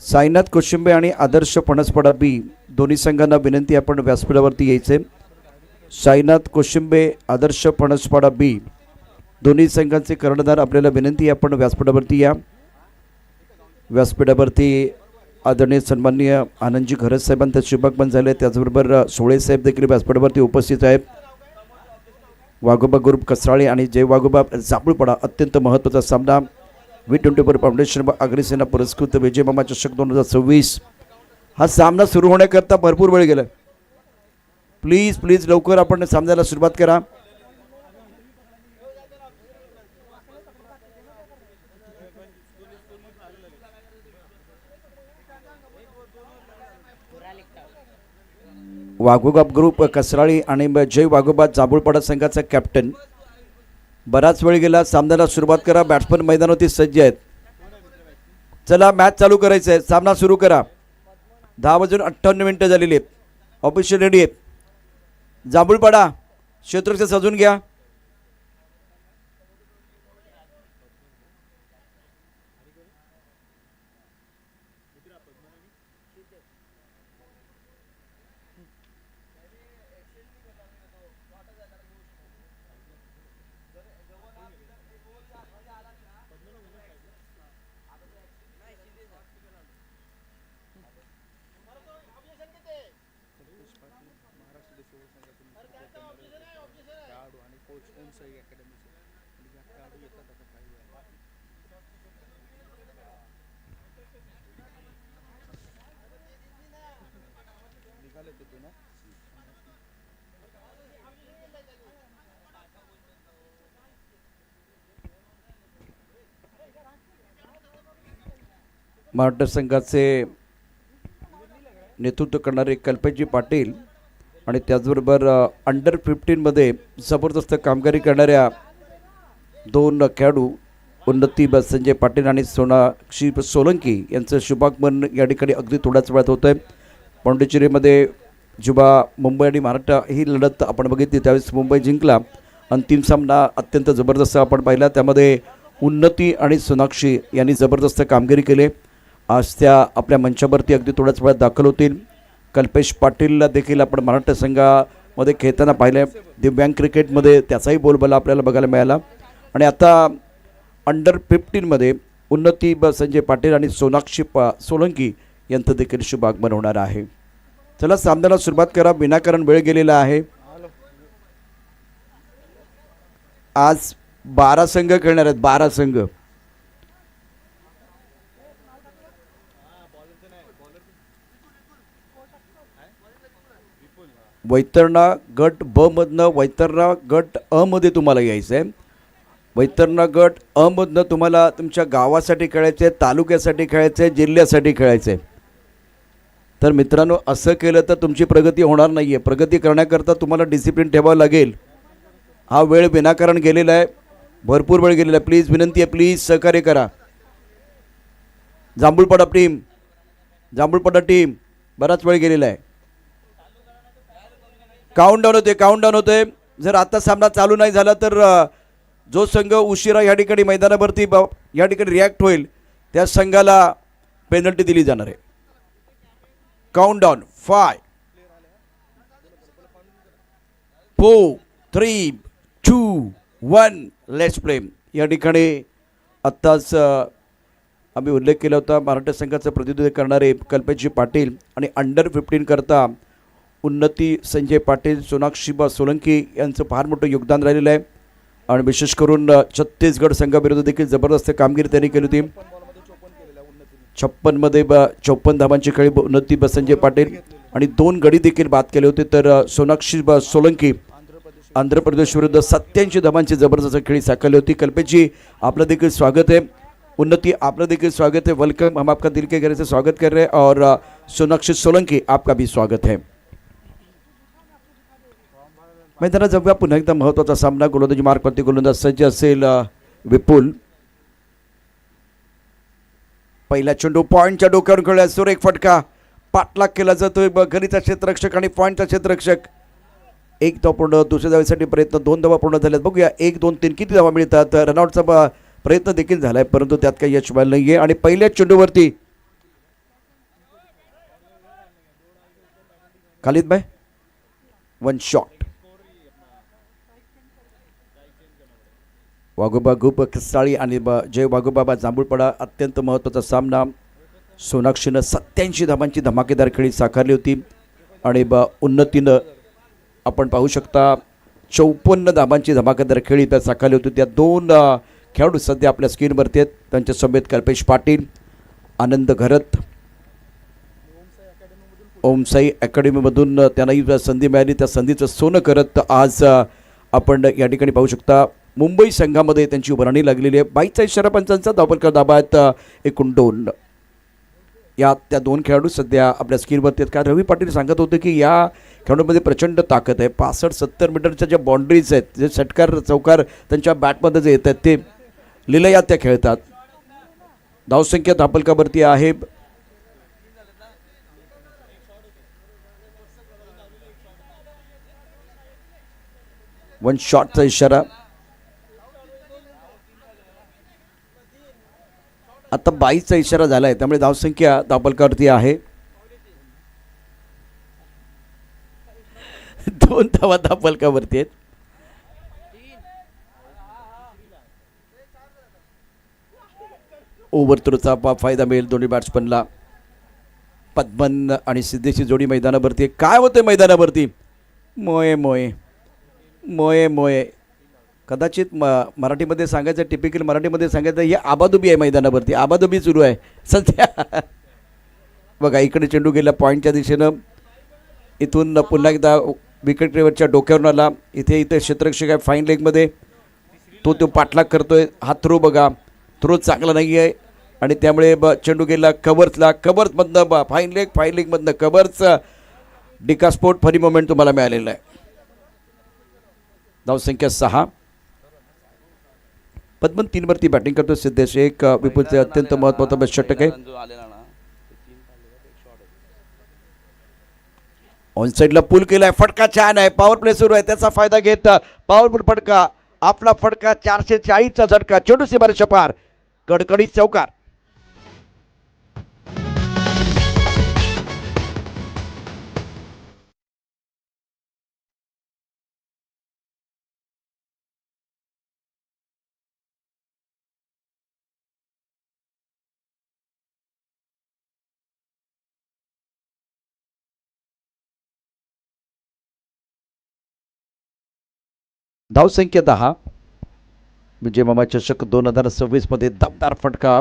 साईनाथ कोशिंबे आणि आदर्श फणसपडा बी दोन्ही संघांना विनंती आपण व्यासपीठावरती यायचे. साईनाथ कोशिंबे आदर्श फणसपडा बी दोन्ही संघांचे कर्णधार आपल्याला विनंती आपण व्यासपीठावरती या. व्यासपीठावरती आदरणीय सन्माननीय आनंदजी घरत साहेबांचे शुभागमन झाले. त्याचबरोबर सोळे साहेब देखील व्यासपीठावरती उपस्थित आहेत. वाघोबा ग्रुप कसराळे आणि जय वाघोबा जांभूळपाडा अत्यंत महत्त्वाचा सामना V24 फाउंडेशन अग्रसेना पुरस्कृत विजय मामा चषक 2026. हा सामना सुरू होण्याकरता भरपूर वेळ गेला. प्लीज प्लीज लवकर आपण सामन्याला सुरुवात करा. वाघोबा ग्रुप कसराळी आणि जय वाघोबा जांभूळपाडा संघाचा कॅप्टन. बराच वेळ गेला, सामन्याला सुरुवात करा. बॅट्समन मैदानावरती सज्ज आहेत. चला मॅच चालू करायचं आहे. सामना सुरू करा. 10:58 झालेली आहेत. ऑफिशियल रेडी आहेत. जांभूळपाडा क्षेत्ररक्षक सजून घ्या. महाराष्ट्र संघाचे नेतृत्व करणारे कल्पेशजी पाटील आणि त्याचबरोबर अंडर 15मध्ये जबरदस्त कामगिरी करणाऱ्या दोन खेळाडू उन्नती संजय पाटील आणि सोनाक्षी सोलंकी यांचं शुभागमन या ठिकाणी अगदी थोड्याच वेळात होतं आहे. पाँडिचेरीमध्ये जेव्हा मुंबई आणि महाराष्ट्र ही लढत आपण बघितली त्यावेळेस मुंबई जिंकला. अंतिम सामना अत्यंत जबरदस्त आपण पाहिला. त्यामध्ये उन्नती आणि सोनाक्षी यांनी जबरदस्त कामगिरी केली. आज त्या आपल्या मंचावरती अगदी थोड्याच वेळात दाखल होतील. कल्पेश पाटीलला देखील आपण महाराष्ट्र संघामध्ये खेळताना पाहिलं आहे. दिव्यांग क्रिकेटमध्ये त्याचाही बोलबाला आपल्याला बघायला मिळाला. आणि आता अंडर 15मध्ये उन्नती संजय पाटील आणि सोनाक्षी सोलंकी यांचं देखील शुभागमन होणार आहे. चला सामन्याला सुरुवात करा. विनाकारण वेळ गेलेला आहे. आज 12 संघ खेळणार आहेत. 12 संघ. वैतरणा गट ब मधनं वैतरणा गट अ मध्ये तुम्हाला यायचं आहे. वैतरणा गट अ मधनं तुम्हाला तुमच्या गावासाठी खेळायचं आहे, तालुक्यासाठी खेळायचं आहे, जिल्ह्यासाठी खेळायचं आहे. तर मित्रांनो असं केलं तर तुमची प्रगती होणार नाही आहे. प्रगती करण्याकरता तुम्हाला डिसिप्लिन ठेवावं लागेल. हा वेळ विनाकारण गेलेला आहे. भरपूर वेळ गेलेला आहे. प्लीज विनंती आहे, प्लीज सहकार्य करा. जांभूळपाडा टीम बराच वेळ गेलेला आहे. काउंटडाऊन होते. जर आता सामना चालू नाही झाला तर जो संघ उशिरा या ठिकाणी मैदानावरती या ठिकाणी रिॲक्ट होईल त्या संघाला पेनल्टी दिली जाणार आहे. Countdown 5 4 3 2 1 let's play. या ठिकाणी आत्ताच आम्ही उल्लेख केला होता महाराष्ट्र संघाचं प्रतिनिधित्व करणारे कल्पेशजी पाटील आणि अंडर 15 करता उन्नती संजय पाटील सोनाक्षी सोलंकी यांचं फार मोठं योगदान राहिलेलं आहे. आणि विशेष करून छत्तीसगड संघाविरुद्ध देखील जबरदस्त कामगिरी त्यांनी केली होती. 56मध्ये 54 धावांची खेळी उन्नती संजय पाटील आणि 2 गडी देखील बाद केले होते. तर सोनाक्षी सोलंकी आंध्र प्रदेश विरुद्ध 87 धावांची जबरदस्त खेळी साकारली होती. कल्पेशजी आपलं देखील स्वागत है. उन्नति आपका देखिए स्वागत है. वेलकम. हम आपका दिल के गहरे से स्वागत कर रहे हैं. और सोनाक्षी सोलंकी आपका भी स्वागत है. मैदानात जाऊया. पुन्हा एकदा महत्त्वाचा सामना. गोलंदाजी मार्कवरती गोलंदाज सज्ज असेल विपुल. पहिला चेंडू पॉईंटच्या डोक्यावर खेळला. सुर एक फटका पाठलाग केला जातोय. गलीचा क्षेत्ररक्षक आणि पॉईंटचा क्षेत्ररक्षक. 1 धाव पूर्ण. दुसऱ्या धावेसाठी प्रयत्न. 2 धावा पूर्ण झाल्यात. बघूया 1 2 3 किती धावा मिळतात. रनआउटचा प्रयत्न देखील झालाय, परंतु त्यात काही यश मिळालं नाहीये. आणि पहिल्या चेंडूवरती खालिद भाई वन शॉट. वाघोबा गुप कसाळी आणि जय वाघोबाबा जांभूळपडा. अत्यंत महत्त्वाचा सामना. सोनाक्षीनं 87 धावांची धमाकेदार खेळी साकारली होती आणि उन्नतीनं आपण पाहू शकता 54 धावांची धमाकेदार खेळी त्या साकारली होती. त्या दोन खेळाडू सध्या आपल्या स्क्रीनवरती आहेत. त्यांच्या समेत कल्पेश पाटील, आनंद घरत. ओमसाई अकॅडमीमधून त्यांनाही संधी मिळाली. त्या संधीचं सोनं करत आज आपण या ठिकाणी पाहू शकता मुंबई संघामध्ये त्यांची उभारणी लागलेली आहे. 22चा इशारा पंचांचा धावफलक दाबा आहेत एकूण 2. या त्या दोन खेळाडू सध्या आपल्या स्क्रीनवरती आहेत. कारण रवी पाटील सांगत होते की या खेळाडूमध्ये प्रचंड ताकद आहे. 65-70 मीटरच्या ज्या बाउंड्रीज आहेत, जे षटकार चौकार त्यांच्या बॅटमध्ये जे येत आहेत ते लिलया त्या खेळतात. धावसंख्या धावफलकावरती आहे. वन शॉटचा इशारा. आता 22चा इशारा झाला आहे, त्यामुळे धावसंख्या धावफलकावरती आहे. 2 धावा धावफलकावरती आहेत. ओव्हर थ्रोचा फायदा मिळेल दोन्ही बॅट्समनला. पद्मन आणि सिद्धेची जोडी मैदानावरती. काय होते मैदानावरती? मोये मोये मोये मोये. कदाचित मराठीमध्ये सांगायचं, टिपिकल मराठीमध्ये सांगायचं, हे आबादुबी आहे मैदानावरती. आबादुबी सुरू आहे सध्या. बघा इकडे चेंडू गेला पॉईंटच्या दिशेनं. इथून पुन्हा एकदा विकेटवरच्या डोक्यावरून आला. इथे क्षेत्ररक्षक आहे फाईन लेगमध्ये. तो पाठलाग करतोय. हा थ्रो बघा, थ्रो चांगला नाही आहे आणि त्यामुळे चेंडू गेला कव्हर्सला. कव्हर्समधनं फाईन लेगमधनं कव्हर्स. डिकास्पोर्ट फरी मोमेंट तुम्हाला मिळालेला आहे. धावसंख्या 6. पद्मन 3 वरती बॅटिंग करतो. सिद्धेश एक. विपुलचे अत्यंत महत्त्वाचा षटक आहे. ऑन साईडला पूल केलाय. फटका छान आहे. पॉवर प्ले सुरू आहे. त्याचा फायदा घेत पॉवरफुल फटका. आपला फटका 440चा झटका. चेंडू सीमारेषा पार. कडकडीत चौकार. धावसंख्या 10. विजय मामा चषक 2026 मध्ये दमदार फटका.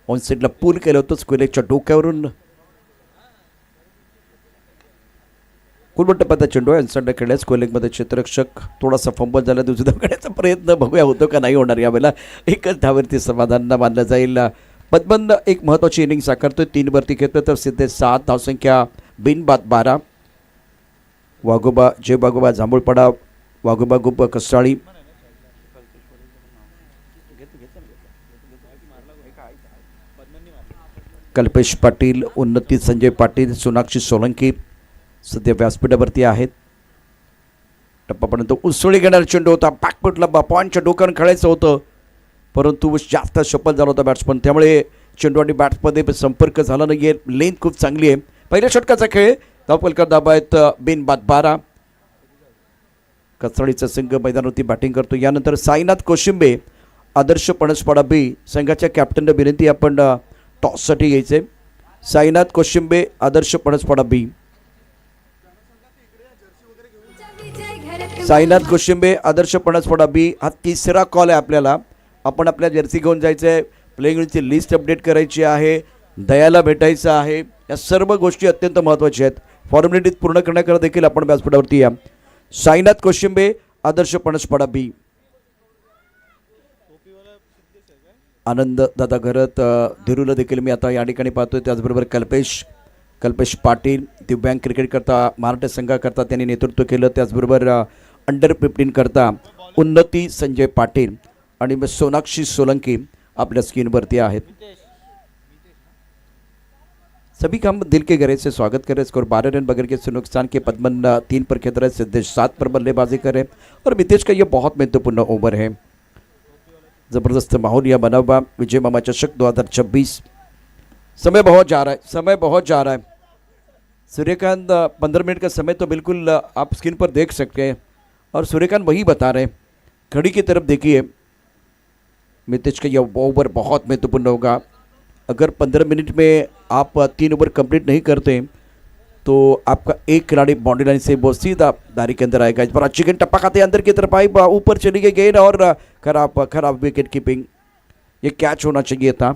ऑन साईडला पूल केलं होतं स्क्वेलेजच्या डोक्यावरून. कुलबट्टपदा चेंडू आहे. अनसाईडला खेळल्या स्क्वेलेजमध्ये क्षेत्ररक्षक. थोडासा फंबल झाला. दुसऱ्या धावण्याचा प्रयत्न बघूया होतो का नाही होणार यावेळेला. एकच धावरती समाधान मानलं जाईल. पद्मन एक महत्त्वाची इनिंग साकारतोय. 3 वरती घेतलं तर सिद्धेश 7. धावसंख्या बिनबाद 12. वाघोबा जय वाघोबा जांभूळपडा. वाघोबा गुप कसाळी. कल्पेश पाटील, उन्नती संजय पाटील, सोनाक्षी सोलंकी सध्या व्यासपीठावरती आहेत. टप्पापर्यंत उसळी घेणारा चेंडू होता. बॅकफुटला पॉईंटच्या डोक्यावर खेळायचं होतं, परंतु जास्त सफल झाला होता बॅट्समन. त्यामुळे चेंडू आणि बॅट्समध्ये संपर्क झाला नाही आहे. लेंथ खूप चांगली आहे. पहिल्या षटकाचा खेळ. धावफलक दाबा आहेत बिनबाद 12. कसाळीचा संघ मैदानावरती बॅटिंग करतो. यानंतर साईनाथ कोशिंबे, आदर्श पणसपाडा बी. संघाच्या कॅप्टनला विनंती आपण टॉससाठी घ्यायचे. साईनाथ कोशिंबे, आदर्श पणसपाडा बी. साईनाथ कोशिंबे, आदर्श पणसपाडा बी. हा 3रा कॉल आहे आपल्याला. आपण आपल्या जर्सी घेऊन जायचं आहे. प्लेइंग ची लिस्ट अपडेट करायची आहे. दयाला भेटायचं आहे. या सर्व गोष्टी अत्यंत महत्त्वाच्या आहेत. फॉर्मॅलिटीज पूर्ण करण्याकरता देखील आपण व्यासपीठावरती या. साईनाथ कोशिंबे, आदर्श पणसपाडा बी. आनंद दादा घरत, धीरूला देखील मी आता या ठिकाणी पाहतोय. त्याचबरोबर कल्पेश पाटील, दिव्यांग क्रिकेट करता महाराष्ट्र संघाकरता त्यांनी नेतृत्व केलं. त्याचबरोबर अंडर 15 करता उन्नती संजय पाटील आणि सोनाक्षी सोलंकी आपल्या स्क्रीनवरती आहेत. सभी का हम दिल के गहरे से स्वागत करें. स्कोर 12 रन बगैर किसी नुकसान के. पद्मन 3 पर खेल रहे. सिद्धेश 7 पर बल्लेबाजी करे और मितेश का ये बहुत महत्वपूर्ण ओवर है. ज़बरदस्त माहौल यह बना हुआ। विजय मामा चषक 2026। समय बहुत जा रहा है। सूर्यकांत 15 मिनट का समय तो बिल्कुल आप स्क्रीन पर देख सकते हैं और सूर्यकांत वही बता रहे हैं। घड़ी की तरफ देखिए, मितेश का यह ओवर बहुत महत्वपूर्ण होगा। अगर 15 मिनट में आप 3 ओवर कंप्लीट नहीं करते तो आपका एक खिलाड़ी बाउंड्री लाइन से वो सीधा दारी के अंदर आएगा। इस बार अच्छी गेंद टप्पा खाते अंदर की तरफ आई, ऊपर चली गई गेंद और खराब विकेट कीपिंग। ये कैच होना चाहिए था।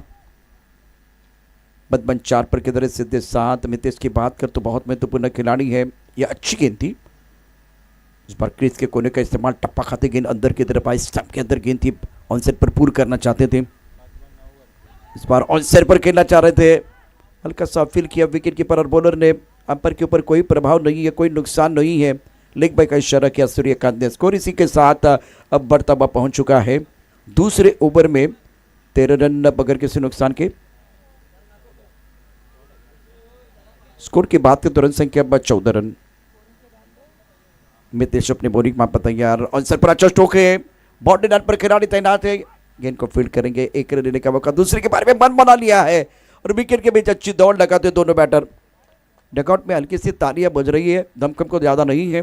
बदमन 4 पर किधर सीधे 7। मितेश की बात कर तो बहुत महत्वपूर्ण खिलाड़ी है। यह अच्छी गेंद थी। इस बार क्रीज के कोने का इस्तेमाल, टप्पा खाते गेंद अंदर की तरफ आई, स्टंप के अंदर गेंद थी। ऑन साइड पर पूर्ण करना चाहते थे, इस बार ऑन साइड पर खेलना चाह रहे थे। हल्का सा फील किया विकेट कीपर और बॉलर ने। अंपायर के ऊपर कोई प्रभाव नहीं है, कोई नुकसान नहीं है। लेग बाय का इशारा किया सूर्यकांत ने। स्कोर इसी के साथ अब बढ़ता हुआ पहुंच चुका है। दूसरे ओवर में 13 रन बगैर किसी नुकसान के। स्कोर की बात करें तो रन संख्या 14 रन। मितेश अपने बॉलिंग में तैयार। आंसर पर अच्छा स्ट्रोक है। बाउंड्री लाइन पर खिलाड़ी तैनात है। गेंद को फील्ड करेंगे, एक रन लेने का मौका। दूसरे के बारे में मन बना लिया है और विकेट के बीच अच्छी दौड़ लगाते दोनों बैटर। डकआउट में हल्की सी तालियां बज रही है, दमखम को ज्यादा नहीं है।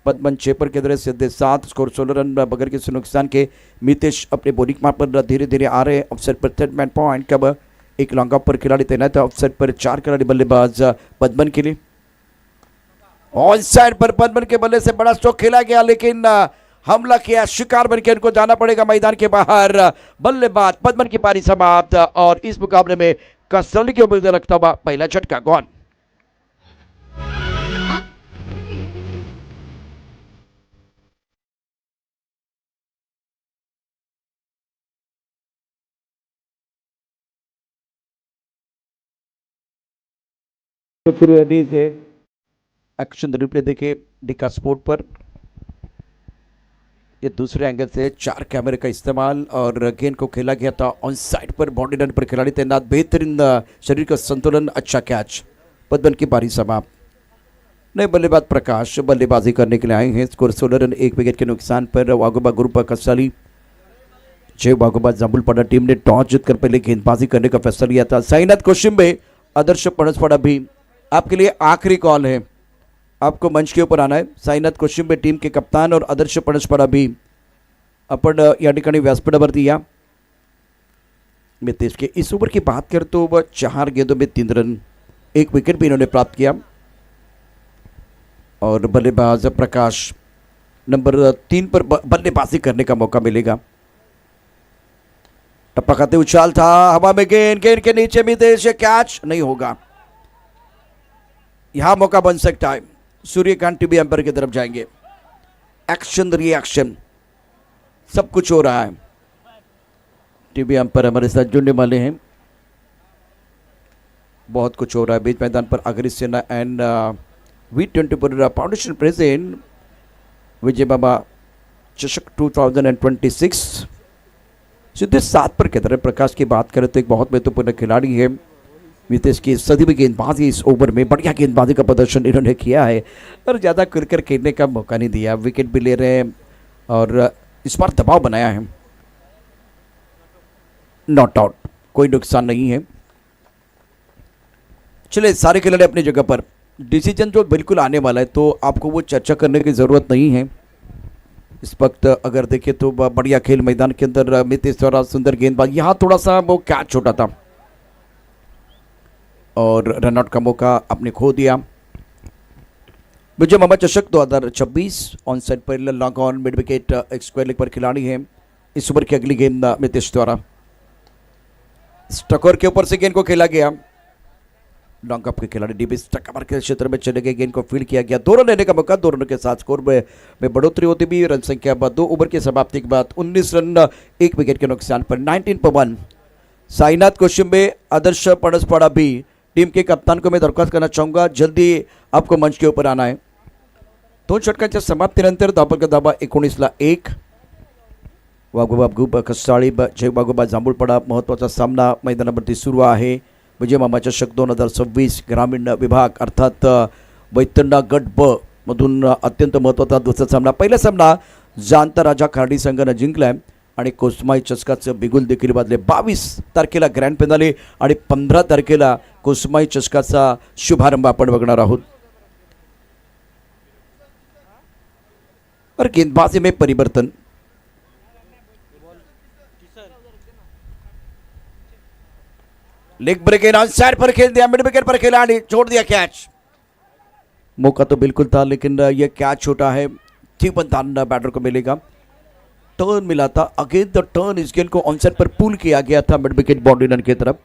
पद्मन 6 पर किधर सीधे 7। स्कोर 16 रन बगैर किसी नुकसान के। मितेश अपने बॉलिंग मार्क पर धीरे धीरे आ रहे हैं। ऑफसाइड पर थर्ड मैन पॉइंट। कब एक लॉन्ग ऑफ पर खिलाड़ी तैनात है। ऑफसाइड पर 4 खिलाड़ी बल्लेबाज पद्मन के लिए। ऑन साइड पर पद्मन के बल्ले से बड़ा स्ट्रोक खेला गया, लेकिन हमला किया, शिकार बनकर इनको जाना पड़ेगा मैदान के बाहर। बल्लेबाज पद्मन की पारी समाप्त और इस मुकाबले में कसौली की उम्मीद रखता हुआ पहला झटका गॉन। तो फिर एक्शन रिप्ले देखे डिका स्पोर्ट पर। ये दूसरे एंगल से 4 कैमरे का इस्तेमाल और गेंद को खेला गया था ऑन साइड पर। बाउंड्री लाइन पर खिलाड़ी तैनात। बेहतरीन शरीर का संतुलन, अच्छा कैच। पद्मन की पारी समाप्त। नए बल्लेबाज प्रकाश बल्लेबाजी करने के लिए आए हैं। स्कोर 16 रन 1 विकेट के नुकसान पर। वागोबा ग्रुप कसौली। जय वागोबा जांबुलपाड़ा टीम ने टॉस जीतकर पहले गेंदबाजी करने का फैसला लिया था। साईनाथ कोशिम्बे, आदर्श पणसपाड़ा भी आपके लिए आखिरी कॉल है। आपको मंच के ऊपर आना है। साईनाथ कोशिम्बे टीम के कप्तान और आदर्श पणसपाड़ा भी आपण या ठिकाणी व्यासपीठावरती या। मितेश के इस ओवर की बात करें तो वह 4 गेंदों में 3 रन 1 विकेट भी इन्होंने प्राप्त किया। और बल्लेबाज प्रकाश नंबर 3 पर बल्लेबाजी करने का मौका मिलेगा। टप्पा खाते उछाल था, हवा में गेंद के नीचे मितेश, कैच नहीं होगा। यहां मौका बन सकता है। सूर्यकांत टीवी अंपायर की तरफ जाएंगे। एक्शन रिएक्शन सब कुछ हो रहा है। टीवी अंपायर हमारे साथ जुड़ने वाले हैं। बहुत कुछ हो रहा है बीच मैदान पर। आगरी सेना एंड V20 पर फाउंडेशन प्रेजेंट विजय मामा चषक 2026। सीधे 7 पर कहते हैं। प्रकाश की बात करें तो एक बहुत महत्वपूर्ण खिलाड़ी है। मितेश की सदी भी गेंदबाजी इस ओवर में बढ़िया गेंदबाजी का प्रदर्शन इन्होंने किया है और ज़्यादा खुलकर खेलने का मौका नहीं दिया। विकेट भी ले रहे हैं और इस बार दबाव बनाया है। नॉट आउट, कोई नुकसान नहीं है। चले सारे खिलाड़ी अपनी जगह पर। डिसीजन जो बिल्कुल आने वाला है तो आपको वो चर्चा करने की ज़रूरत नहीं है। इस वक्त अगर देखें तो बढ़िया खेल मैदान के अंदर। मितेश द्वारा सुंदर गेंदबाज। यहाँ थोड़ा सा वो कैच छोटा था और रनआउट का मौका आपने खो दिया। विजय मामा चषक 2026 on side per long on mid wicket एक स्क्वायर लेग पर खिलाड़ी है। इस ओवर की अगली गेंद मितेश द्वारा स्टकोर के ऊपर से गेंद को खेला गया। लॉन्ग अप के खिलाड़ी डीबी स्टकवर के क्षेत्र में चले गए। गेंद को फील्ड किया गया। 2 रन लेने का मौका। 2 रनों के साथ स्कोर में बढ़ोतरी होती भी। रन संख्या 2 ओवर की समाप्ति के बाद 19 रन 1 विकेट के नुकसान पर। 19 पर 1। साईनाथ कोशिम्बे, आदर्श पणसपाड़ा भी टीम के कप्तान को मैं दरख्वास्त करना चाहूँगा, जल्दी आपको मंच के ऊपर आना है। 2 षटकांच्या समाप्तीनंतर धावफलक धावा 19ला 1। वाघोबा ग्रुप कसौली जय वाघोबा जांभूळपाडा महत्त्वाचा सामना मैदानावरती सुरू आहे। विजय मामा चषक 2026 ग्रामीण विभाग अर्थात वैतरणा गट ब मधून अत्यंत महत्त्वाचा दुसरा सामना। पहिला सामना जाणता राजा खर्डी संघाने जिंकलाय आणि कोस्माई चषकाचं बिगुल देखील वाजले. 22 तारखेला ग्रँड फिनाले आणि 15 तारखेला कोस्माई चषकाचा शुभारंभ आपण बघणार आहोत. और गेंदबाजी में परिवर्तन. लेग ब्रेक इन साइड पर खेल दिया, मिड विकेट पर खेला और छोड़ दिया कैच. मौका तो बिल्कुल था लेकिन यह कैच छोटा है. 3 बैटर को मिलेगा. टर्न मिला था. अगेन द टर्न इस गेंद को ऑन साइड पर पुल किया गया था मिड विकेट बाउंड्री लाइन की तरफ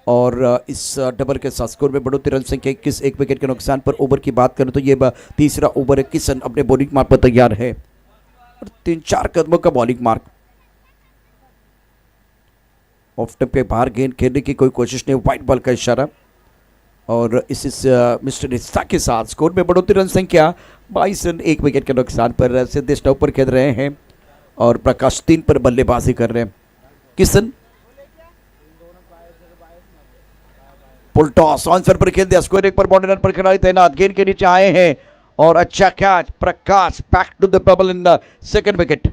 और इस डबल के साथ स्कोर में बढ़ोतरी. रन संख्या 21, 1 विकेट के नुकसान पर. ओवर की बात करें तो ये तीसरा ओवर है. किशन अपने बॉलिंग मार्क पर तैयार है और 3-4 कदमों का बॉलिंग मार्क. ऑफ स्टंप के बाहर गेंद खेलने की कोई कोशिश नहीं. व्हाइट बॉल का इशारा और इस मिस्टर रिस्ता के साथ स्कोर में बढ़ोतरी. रन संख्या 22 रन 1 विकेट के नुकसान पर. सिद्धेश टॉप पर खेल रहे हैं और प्रकाश 3 पर बल्लेबाजी कर रहे हैं. किशन फुल टॉस ऑन पर खेल दिया. स्कोर 1 पर बाउंड्री रन पर खिलाड़ी तैनात. गेंद के नीचे आए हैं और अच्छा catch. Prakash back to the pavilion in the second wicket.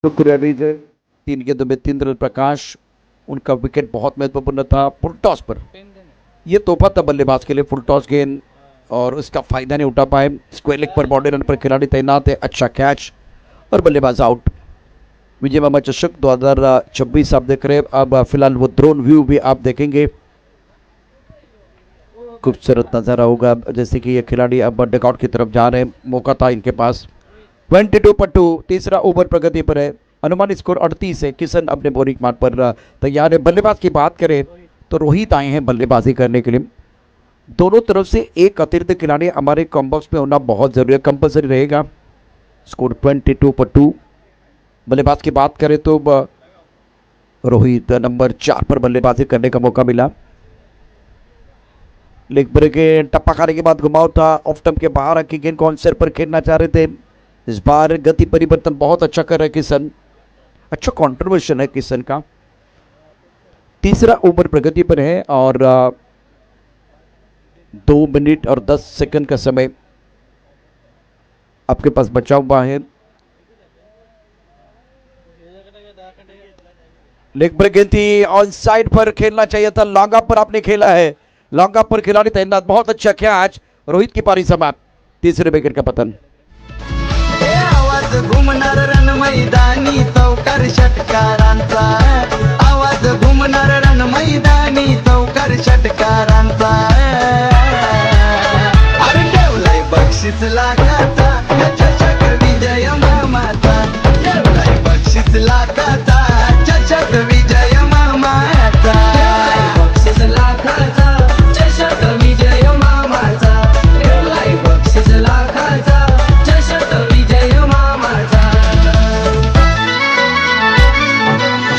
शुक्रिया विजय. 3 गेंदों में 3 रन. प्रकाश उनका विकेट बहुत महत्वपूर्ण था. फुल टॉस पर यह तोहफा था बल्लेबाज के लिए. फुल टॉस गेंद और उसका फायदा नहीं उठा पाए. स्क्वायर लेग पर बाउंड्री रन पर खिलाड़ी तैनात है. अच्छा कैच और बल्लेबाज आउट. विजय मामा चषक 2026 आप देख रहे हैं. अब फिलहाल वो ड्रोन व्यू भी आप देखेंगे. खूबसूरत नजारा होगा जैसे कि ये खिलाड़ी अब डगआउट की तरफ जा रहे हैं. मौका था इनके पास. 22 पर 2. तीसरा ओवर प्रगति पर है. अनुमानित स्कोर 38 है. किशन अपने बॉलिंग मार्क पर तैयार है. बल्लेबाज की बात करें तो रोहित आए हैं बल्लेबाजी करने के लिए. दोनों तरफ से एक अतिरिक्त खिलाड़ी हमारे कॉम्बॉक्स में होना बहुत जरूरी है. कंपल्सरी रहेगा. स्कोर 22 पर 2. बल्लेबाज की बात करें तो रोहित नंबर 4 पर बल्लेबाजी करने का मौका मिला. लेग ब्रेक टप्पा खाने के बाद घुमाव था. ऑफ स्टंप के बाहर आके गेंद को ऑन पर खेलना चाह रहे थे. इस बार गति परिवर्तन बहुत अच्छा कर रहा है किशन. अच्छा कंट्रीब्यूशन है किशन का. तीसरा ओवर प्रगति पर है और 2 मिनट और 10 सेकंड का समय आपके पास बचा हुआ है. लेग ब्रेक गेंद थी. ऑन साइड पर खेलना चाहिए था. लॉन्ग पर आपने खेला है. लॉन्ग पर खिलाड़ी तैनात. बहुत अच्छा कैच. रोहित की पारी समाप्त. तीसरे विकेट का पतन. घुमणार रन मैदानी चौकार षटकारांचा. आवाज घुमणार रन मैदानी चौकार षटकारांचा. अरे ठेवलाय बक्षीस लाखाचा चषक विजय मामाचा. ठेवलाय बक्षीस लाखाचा चषक विजय मामाचा. बक्षीस लाखाचा चषक विजय मामाचा. ठेवलाय बक्षीस लाखाचा चषक विजय मामाचा.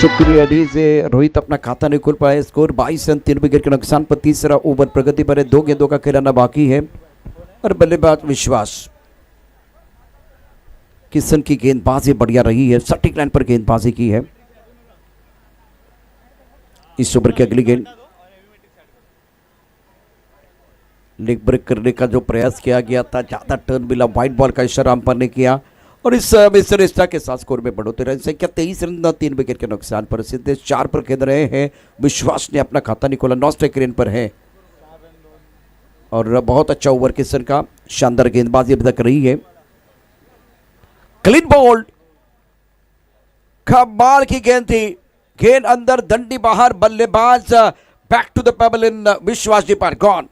शुक्रिया डी से रोहित अपना खाता नहीं खोल पाए. स्कोर 22 रन 3 विकेट के नुकसान पर. तीसरा ओवर प्रगति पर है. 2 गेंदों का खिलाना बाकी है और बल्लेबाज विश्वास. किशन की गेंदबाजी बढ़िया रही है. सटीक लाइन पर गेंदबाजी की है. इस ओवर की अगली गेंद लेग ब्रेक करने का जो प्रयास किया गया था. ज्यादा टर्न मिला. व्हाइट बॉल का इशारा अंपायर ने किया और इस मिस्टर रिस्टा के साथ स्कोर में बढ़ोतरी. रन संख्या 23 रन 3 विकेट के नुकसान पर. सिद्धेश 4 पर खेल रहे हैं. विश्वास ने अपना खाता नहीं खोला. 9 स्ट्राइक रेट पर है और बहुत अच्छा ओवर किशन का. शानदार गेंदबाजी अभी तक रही है. Clean bowled. कमाल की गेंद थी. गेंद अंदर दंडी बाहर. बल्लेबाज back to the pavilion in. Vishwas ji पर गॉन.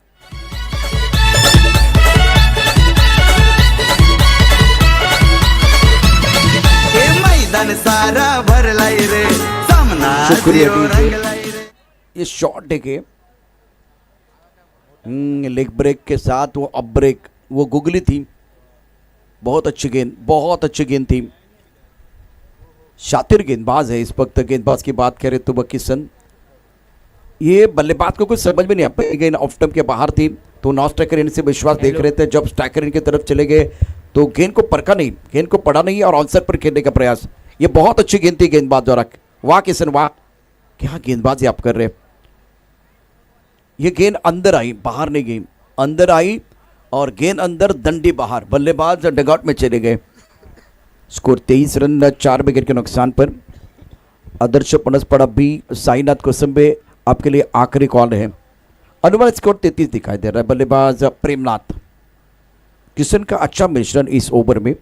मैदान सारा भरलाय रे. सामना शुक्रिया रंगलाय रे. ये शॉट है के लेग ब्रेक के साथ वो अप ब्रेक वो गुगली थी. बहुत अच्छी गेंद. बहुत अच्छी गेंद थी. शातिर गेंदबाज है इस वक्त. गेंदबाज की बात करें तो किशन. ये बल्लेबाज को कुछ समझ में नहीं आता. गेंद ऑफ स्टंप के बाहर थी तो नॉन स्ट्राइकर एंड से विश्वास देख रहे थे. जब स्ट्राइकर एंड की तरफ चले गए तो गेंद को परखा नहीं. गेंद को पढ़ा नहीं और आंसर पर खेलने का प्रयास. ये बहुत अच्छी गेंद थी गेंदबाज द्वारा। वाह किशन वाह, क्या गेंदबाजी आप कर रहे हैं। ये गेंद अंदर आई, बाहर नहीं गई, अंदर आई और गेंद अंदर, डंडी बाहर, बल्लेबाज डगआउट में चले गए। स्कोर 23 रन 4 विकेट के नुकसान पर। आदर्श पनसपड़ा भी साईनाथ कोसंबे आपके लिए आखिरी कॉल है। अनुमान स्कोर 33 दिखाई दे रहा है। बल्लेबाज प्रेमनाथ। किशन का अच्छा मिश्रण इस ओवर में,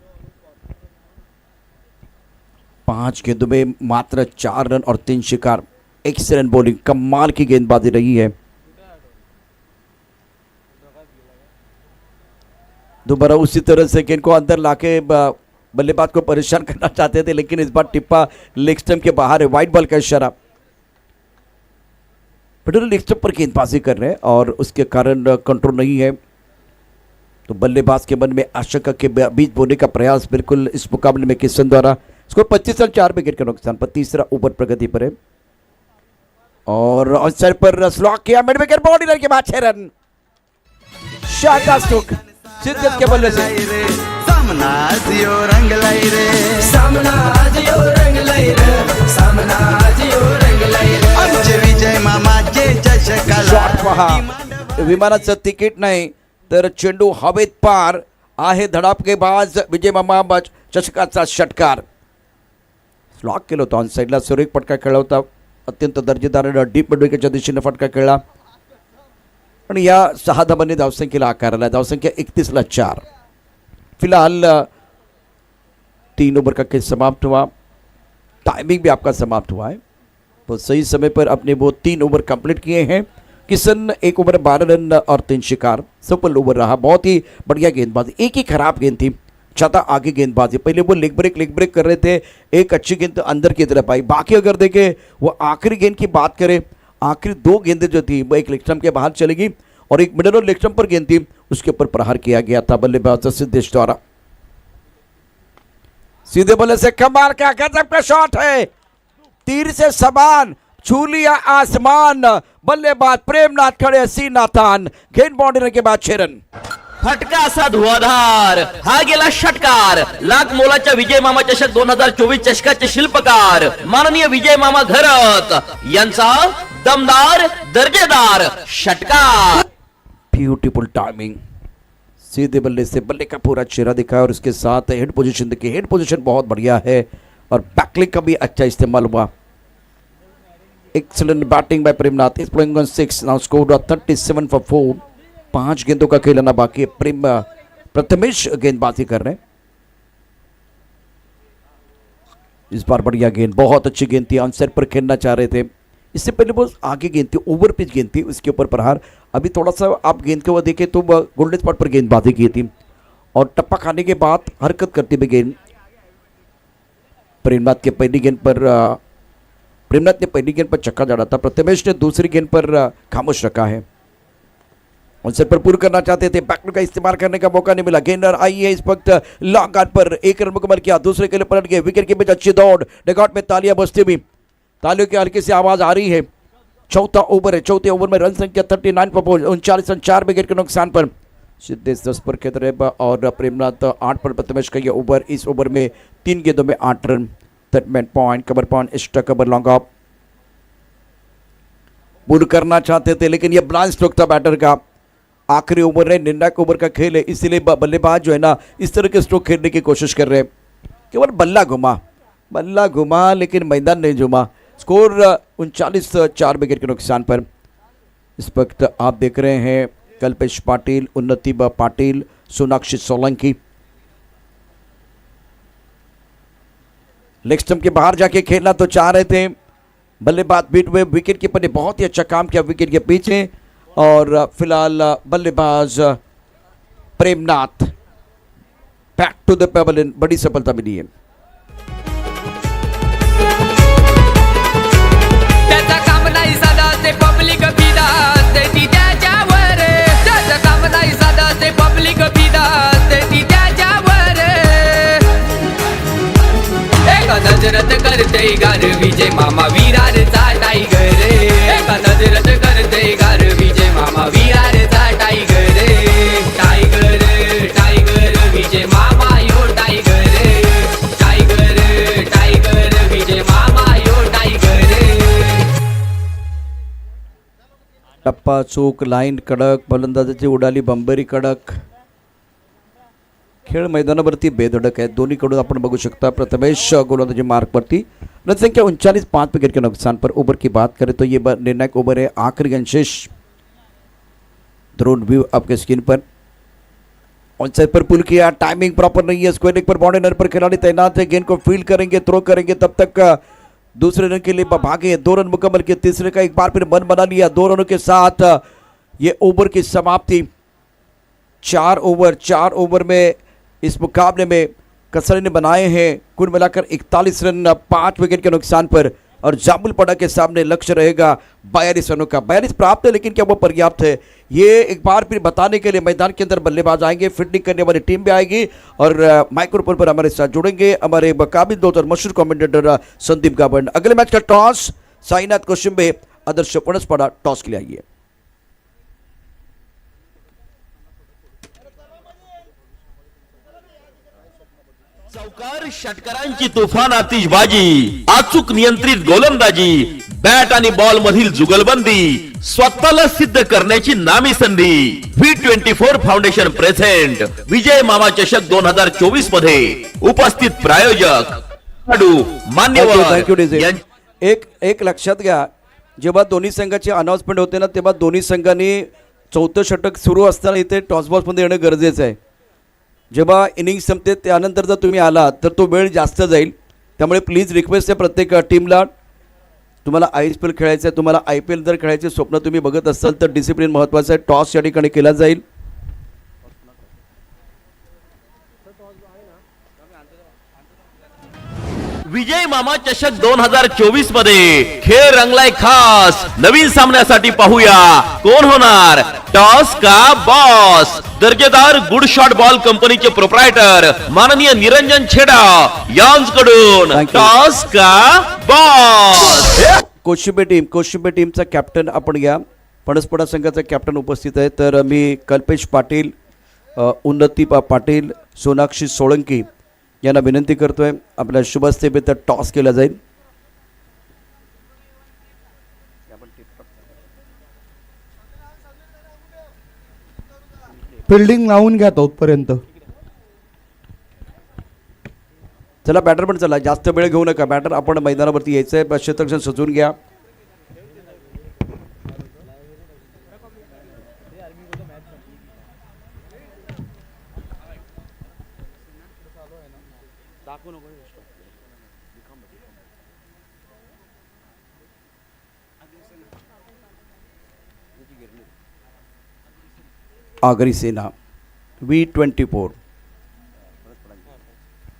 5 गेंदों में मात्र 4 रन और 3 शिकार। एक्सीलेंट बॉलिंग, कमाल की गेंदबाजी रही है। दोबारा उसी तरह से गेंद को अंदर लाके बल्लेबाज को परेशान करना चाहते थे, लेकिन इस बार टिप्पा लेग स्टंप के बाहर है। वाइड बॉल का इशारा। पेडरल लेग स्टंप पर गेंदबाजी कर रहे हैं और उसके कारण कंट्रोल नहीं है, तो बल्लेबाज के मन में आशंका के बीच बोने का प्रयास बिल्कुल इस मुकाबले में किशन द्वारा। स्कोर 25 रन 4 विकेट के नुकसान पर। तीसरा ओवर प्रगति पर है और ऑनसाइड पर स्लॉक किया मिड विकेट, बाउंड्री के बाद 6 रन। शानदार स्ट्रोक सिद्धत के बल्ले से। सामना जियो रंग लाई रे, सामना जियो रंग लाई रे, सामना जियो रंग लाई रे। आमचे विजय मामाचे चषकाला शॉट पहा, विमानाचं तिकीट नाही तर चेंडू हवेत पार आहे. धडाकेबाज विजय मामा चषकाचा षटकार. स्लॉक केलं होतं ऑन साईडला, सुरेख फटका खेळला होता. अत्यंत दर्जेदार डीप मिड विकेटच्या दिशेने फटका खेळला आणि या 6 धावांनी धावसंख्येला आकार आला. धावसंख्या 31ला 4. फिलहाल 3 ओवर का खेल समाप्त हुआ. टाइमिंग भी आपका समाप्त हुआ है. वो सही समय पर अपने वो 3 ओवर कंप्लीट किए हैं. किशन 1 ओवर 12 रन और 3 शिकार. सफल ओवर रहा. बहुत ही बढ़िया गेंदबाजी. एक ही खराब गेंद थी, ज़्यादा आगे गेंदबाजी. पहले वो लेग ब्रेक कर रहे थे. एक अच्छी गेंद तो अंदर की तरफ आई. बाकी अगर देखें वो आखिरी गेंद की बात करें, आखिरी 2 गेंदें जो थी वो एक लेग स्टंप के बाहर चलेगी और एक मिडल और लेग स्टंप पर गेंद थी, उसके ऊपर प्रहार किया गया था बल्लेबाज सिद्धेश द्वारा. सीधे बल्ले से कमाल का गजब का शॉट है. तीर से समान छू लिया आसमान. बल्लेबाज प्रेमनाथ खड़े सीना तान. गेंद बाउंड्री के बाद 6 रन. फटका असा धुवाधार, हा गेला षटकार. लाख मोलाच्या विजय मामा चषक 2024 चषकाचे शिल्पकार माननीय विजय मामा घरत यांचा दमदार दर्जेदार षटकार. Beautiful timing. सीधे बल्ले से बल्ले का पूरा चेहरा दिखा और उसके साथ हेड पोजीशन देखिए. हेड पोजीशन बहुत बढ़िया है और बैकलिक का भी अच्छा इस्तेमाल हुआ. Excellent batting bye Premnath. Is playing on 6 now. Score 37 for 4. 5 गेंदों का खेलना बाकी है. प्रथमेश गेंदबाजी कर रहे हैं. इस बार बढ़िया गेंद, बहुत अच्छी गेंद थी. ऑनसाइड पर खेलना चाह रहे थे. इससे पहले वो आगे गेंद थी, ओवर पिच गेंद थी, उसके ऊपर प्रहार. अभी थोड़ा सा आप गेंद के वो देखें तो गोल्डन स्पॉट पर गेंदबाजी की थी और टप्पा खाने के बाद हरकत करती हुई गेंद. प्रेमनाथ के पहली गेंद पर प्रेमनाथ ने पहली गेंद पर छक्का जड़ा था. प्रथमेश ने दूसरी गेंद पर खामोश रखा है. उनसे पर पूर्ण करना चाहते थे, बैकवर्ड का इस्तेमाल करने का मौका नहीं मिला. गेंदर आई है इस वक्त लॉन्ग ऑन पर. 1 रन मुकम्मल किया. दूसरे के लिए पलट गए. विकेट के बीच अच्छी दौड़. डगआउट में तालियां बजती हुई, तालियों की हल्की सी आवाज आ रही है. चौथा ओवर है. चौथे ओवर में रन संख्या 39 पर 39 रन 4 विकेट के नुकसान पर. सिद्धेश 10 पर खेल रहे और प्रेमनाथ 8 पर. प्रथमेश का यह ओवर. इस ओवर में 3 गेंदों में 8 रन. सेटमेंट point, cover point, extra cover, long off. पूर्ण करना चाहते थे लेकिन यह ब्लाइंड स्ट्रोक था बैटर का. आखिरी ओवर है, निर्णायक ओवर का खेल है, इसलिए बल्लेबाज जो है ना इस तरह के स्ट्रोक खेलने की कोशिश कर रहे हैं. केवल बल्ला घुमा लेकिन मैदान नहीं झुमा. स्कोर 39 4 विकेट के नुकसान पर. इस वक्त आप देख रहे हैं कल्पेश पाटिल, उन्नति पाटिल, सोनाक्षी सोलंकी. लेग स्टंप के बाहर जाके खेलना तो चाह रहे थे. बल्लेबाज बीट हुए. विकेट कीपर ने बहुत ही अच्छा काम किया विकेट के पीछे. और फिलहाल बल्लेबाज Premnath back to the pavilion. बड़ी सफलता मिली है. त्याचा काम नाही साधा ते पब्लिक फिदा ते ती त्याच्यावर. त्याचा काम नाही साधा ते पब्लिक फिदा ते ती त्याच्यावर. एका नजरत करते गार विजय मामा विरारचा टायगर. एका नजरत करते गार विजय मामा विरारचा टायगर. टायगर टायगर विजय मामा यो टायगर. टप्पा चूक लाईन कडक फलंदाजाची उडाली बंबेरी कडक. खेळ मैदानावरती बेधडक आहे दोन्हीकडून आपण बघू शकता. प्रथमेश गोलंदाजी मार्कवरती रन संख्या 39 5 विकेट के नुकसान पर. ओवर की बात करें तो ये निर्णायक ओवर है. आखिरी अंशेष ड्रोन व्यू आपके स्क्रीन पर. ऑन साइड पर पुल किया. टाइमिंग प्रॉपर नहीं है. स्क्वायर लेग पर बाउंड्री पर खिलाड़ी तैनात है. गेंद को फील्ड करेंगे थ्रो करेंगे तब तक दूसरे रन के लिए भागे. 2 रन मुकम्मल किए. तीसरे का एक बार फिर मन बना लिया. 2 रनों के साथ ये ओवर की समाप्ति. 4 ओवर में इस मुकाबले में कसरे ने बनाए हैं कुल मिलाकर 41 रन 5 विकेट के नुकसान पर. और जामुलपड़ा के सामने लक्ष्य रहेगा 42 रनों का. 42 प्राप्त है लेकिन क्या वो पर्याप्त है ये एक बार फिर बताने के लिए मैदान के अंदर बल्लेबाज आएंगे. फील्डिंग करने वाली टीम भी आएगी और माइक्रोफोन पर हमारे साथ जुड़ेंगे हमारे काबिल दोस्त और मशहूर कमेंटेटर संदीप गावंड. अगले मैच का टॉस साईनाथ कोशिंबे आदर्श पणसपाडा टॉस के लिए आइए. चौकार षटकारांची तुफान आतिषबाजी अचूक नियंत्रित गोलंदाजी बॅट आणि बॉल मधील जुगलबंदी स्वतःला सिद्ध करण्याची नामी संधी. V24 फाउंडेशन प्रेझेंट विजय मामा चषक 2024 मध्ये उपस्थित प्रायोजक खेळाडू मान्यवर थँक्यू डीजे. एक लक्षात घ्या जेव्हा दोन्ही संघाची अनाउन्समेंट होते ना तेव्हा दोन्ही संघांनी 4थं षटक सुरू असताना इथे टॉस बॉक्समध्ये येणं गरजेचं आहे. जेव्हा इनिंग संपते त्यानंतर जर तुम्ही आलात तर तो वेळ जास्त जाईल. त्यामुळे प्लीज रिक्वेस्ट आहे प्रत्येक टीमला तुम्हाला ISPL खेळायचं आहे तुम्हाला IPL जर खेळायचे स्वप्न तुम्ही बघत असाल तर डिसिप्लिन महत्त्वाचं आहे. टॉस या ठिकाणी केला जाईल. विजय मामा चषक 2024 मध्ये खेळ रंगलाय खास. नवीन सामन्यासाठी पाहूया कोण होणार टॉस का बॉस. दर्जेदार गुड शॉट बॉल कंपनीचे प्रोप्रायटर माननीय निरंजन छेडा यांच्याकडून Thank you. टॉस का बॉस. कोशिंबे टीमचा कॅप्टन आपण घ्या. पणसपाडा संघाचा कॅप्टन उपस्थित आहे तर मी कल्पेश पाटील उन्नती पाटील सोनाक्षी सोळंकी यांना विनंती करतोय आपल्या शुभस्थेपे तर टॉस केला जाईल. फिल्डिंग लावून घ्या तोपर्यंत. चला बॅटर पण चला जास्त वेळ घेऊ नका. बॅटर आपण मैदानावरती यायचं आहे. क्षेत्ररक्षण सजवून घ्या. आगरी सेना V24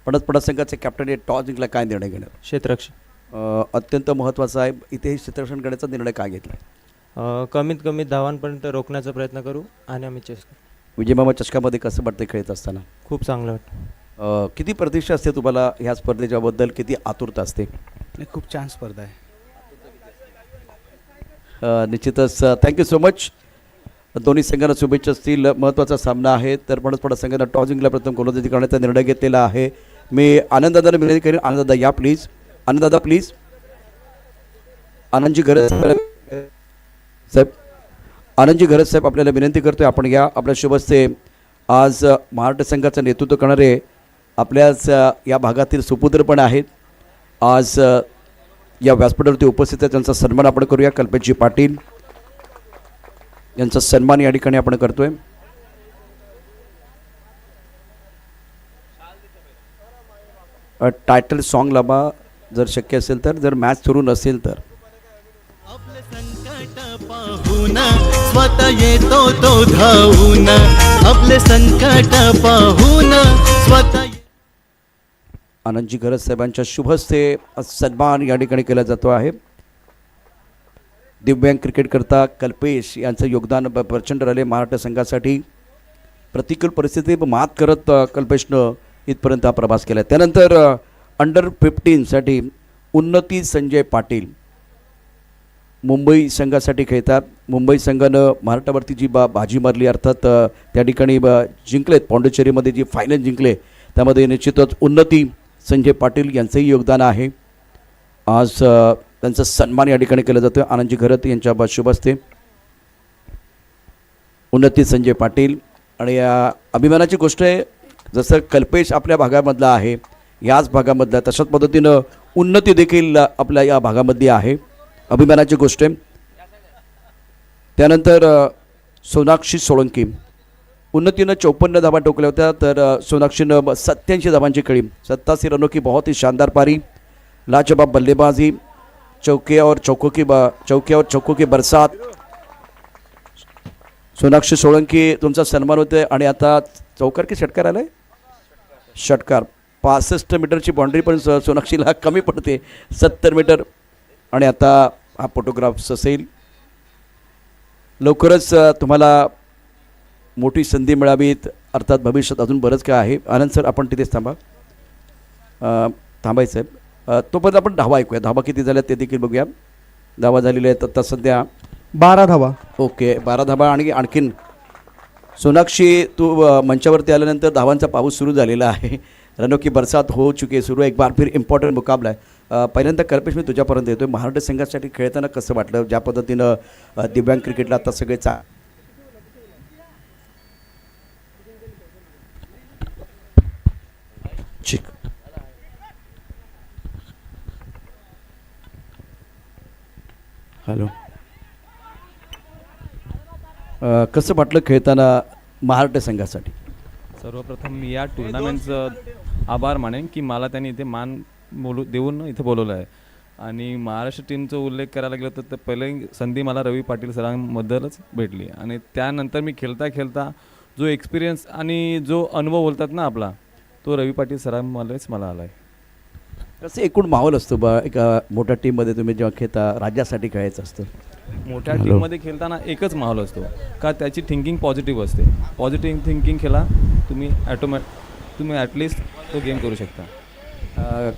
पणसपाडा संघाचे कॅप्टन टॉस जिंकला काय निर्णय घेणार. क्षेत्ररक्षण अत्यंत महत्त्वाचा आहे. इथे क्षेत्ररक्षण करण्याचा निर्णय काय घेतला. कमीत कमी धावांपर्यंत रोखण्याचा प्रयत्न करू आणि आम्ही चेस करू. विजयमामा चषकामध्ये कसं वाटतं खेळत असताना. खूप चांगलं वाटतं. किती प्रतीक्षा असते तुम्हाला ह्या स्पर्धेच्याबद्दल किती आतुरता असते. खूप छान स्पर्धा आहे. निश्चितच थँक्यू सो मच. दोन्ही संघांना शुभेच्छा असतील. महत्त्वाचा सामना आहे तर पणसपाडा संघानं टॉस जिंकला प्रथम गोलंदाजी करण्याचा निर्णय घेतलेला आहे. मी आनंददादाला विनंती करेन. आनंददादा या प्लीज. आनंददादा प्लीज. आनंदजी घरत साहेब आनंदजी घरत साहेब आपल्याला विनंती करतोय आपण या आपल्या शुभस्ते आज महाराष्ट्र संघाचं नेतृत्व करणारे आपल्याच या भागातील सुपुत्र पण आहेत. आज या व्यासपीठावरती उपस्थित आहेत. त्यांचा सन्मान आपण करूया. कल्पेशजी पाटील यांचा सन्मान या ठिकाणी आपण करतोय. टायटल सॉन्ग लावा जर शक्य असेल तर. जर मॅच सुरू नसेल तर आपले संकट पाहून स्वतः येतो तो धावून. आपले संकट पाहून स्वतः. आनंदजी घरत साहेबांच्या शुभस्ते सन्मान या ठिकाणी केला जातो आहे. दिव्यांग क्रिकेटकर्ता कल्पेश यांचं योगदान प्रचंड राहिले महाराष्ट्र संघासाठी. प्रतिकूल परिस्थिती मात करत कल्पेशनं इथपर्यंत हा प्रवास केला. त्यानंतर अंडर 15साठी उन्नती संजय पाटील मुंबई संघासाठी खेळतात. मुंबई संघानं महाराष्ट्रावरती जी बाजी मारली अर्थात त्या ठिकाणी जिंकलेत. पॉंडिचेरीमध्ये जी फायनल जिंकले त्यामध्ये निश्चितच उन्नती संजय पाटील यांचंही योगदान आहे. आज त्यांचा सन्मान या ठिकाणी केला जातो. आनंदजी घरत यांच्या शुभ हस्ते. उन्नती संजय पाटील. आणि या अभिमानाची गोष्ट आहे, जसं कल्पेश आपल्या भागामधला आहे, याच भागामधला तशाच पद्धतीनं उन्नती देखील आपल्या या भागामध्ये आहे. अभिमानाची गोष्ट आहे. त्यानंतर सोनाक्षी सोळंकी, उन्नतीनं 54 धावा ठोकल्या होत्या, तर सोनाक्षीनं 87 धावांची कड़ी. 87 रनों की बहुत ही शानदार पारी, लाजवाब बल्लेबाजी, चौके और चौकों की बरसात. सोनाक्षी सोळंकी तुमचा सन्मान होते. आणि आता चौकार की षटकार आलाय, षटकार 65 मीटरची बाउंड्री पण सोनाक्षीला कमी पडते, 70 मीटर. आणि आता हा फोटोग्राफ्स असेल. लवकरच तुम्हाला मोठी संधी मिळावीत, अर्थात भविष्यात अजून बरंच काय आहे. आनंद सर आपण तिथेच थांबायचं आहे. तोपर्यंत आपण धावा ऐकूया. धावा किती झाल्या ते देखील बघूया. धावा झालेल्या आहेत आता सध्या 12 धावा. ओके, 12 धावा. आणि आणखीन सोनाक्षी तू मंचावरती आल्यानंतर धावांचा पाऊस सुरू झालेला आहे. रनों की बरसात हो चुकी आहे सुरू. एक बार फिर इम्पॉर्टंट मुकाबला आहे. पहिल्यांदा कल्पेश मी तुझ्यापर्यंत येतोय. महाराष्ट्र संघासाठी खेळताना कसं वाटलं, ज्या पद्धतीनं दिव्यांग क्रिकेटला आता सगळे ठीक. हॅलो, कसं वाटलं खेळताना महाराष्ट्र संघासाठी? सर्वप्रथम मी या टुर्नामेंटचं आभार मानेन की मला त्यांनी इथे मान देऊन इथे बोलवलं आहे. आणि महाराष्ट्र टीमचा उल्लेख करायला गेलं तर पहिले संधी मला रवी पाटील सरांबद्दलच भेटली. आणि त्यानंतर मी खेळता जो एक्सपिरियन्स आणि जो अनुभव बोलतात ना आपला, तो रवी पाटील सरांमुळेच मला आला आहे. कसं एकूण माहोल असतो बा एका मोठ्या टीममध्ये तुम्ही जेव्हा खेळता, राज्यासाठी खेळायचं असतं? मोठ्या टीममध्ये खेळताना एकच माहोल असतो का त्याची थिंकिंग पॉझिटिव्ह असते. पॉझिटिव्ह थिंकिंग केला तुम्ही तुम्ही ॲटलिस्ट तो गेम करू शकता.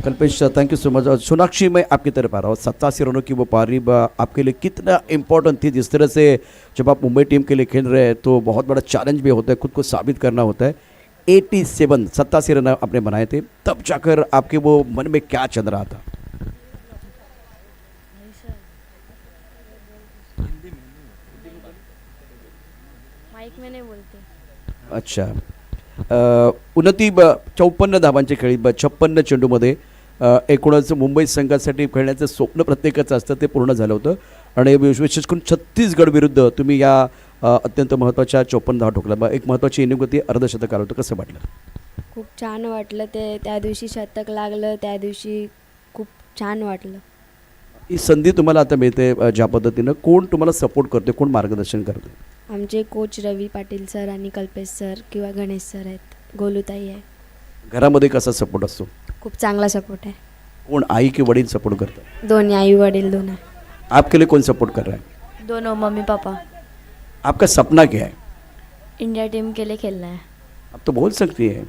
Kalpesh, thank you so much. Sonakshi, मैं आपकी तरफ आ रहा हूँ. 87 रनों की वो पारी आपके लिए कितना इम्पोर्टेंट थी? जिस तरह से जब आप मुंबई टीम के लिए खेल रहे हैं तो बहुत बड़ा चैलेंज भी होता है, खुद को साबित करना होता है. 87 रन आपने बनाए थे, तब जाकर आपके वो मन में क्या चल रहा था? माइक में नहीं बोलते. अच्छा. उन्नती 54 धावांची खेळी, 56 चेंडूमध्ये एकूणच मुंबई संघासाठी खेळण्याचं स्वप्न प्रत्येकाचं असतं, ते पूर्ण झालं होतं. आणि विशेष करून छत्तीसगड विरुद्ध तुम्ही या अत्यंत महत्त्वाच्या 54 धावा ठोकल्या. एक महत्त्वाची इनिंग होती, अर्धशतक आलं होतं. कसं वाटलं? खूप छान वाटलं. ते त्या दिवशी शतक लागलं, त्या दिवशी खूप छान वाटलं. ही संधी तुम्हाला आता मिळते ज्या पद्धतीनं, कोण तुम्हाला सपोर्ट करते, कोण मार्गदर्शन करते? आमचे कोच रवी पाटील सर आणि कल्पेश सर किंवा गणेश सर आहेत, गोलूताई आहे. घरामध्ये कसा सपोर्ट असतो? खूप चांगला सपोर्ट आहे. कोण, आई की वडील सपोर्ट करतात? दोन्ही, आई वडील दोन आहे. आपके लिए कौन सपोर्ट कर रहा है? दोनों, मम्मी पापा. आपका सपना क्या है? इंडिया टीम के लिए खेलना है. आप तो बोल सकती है,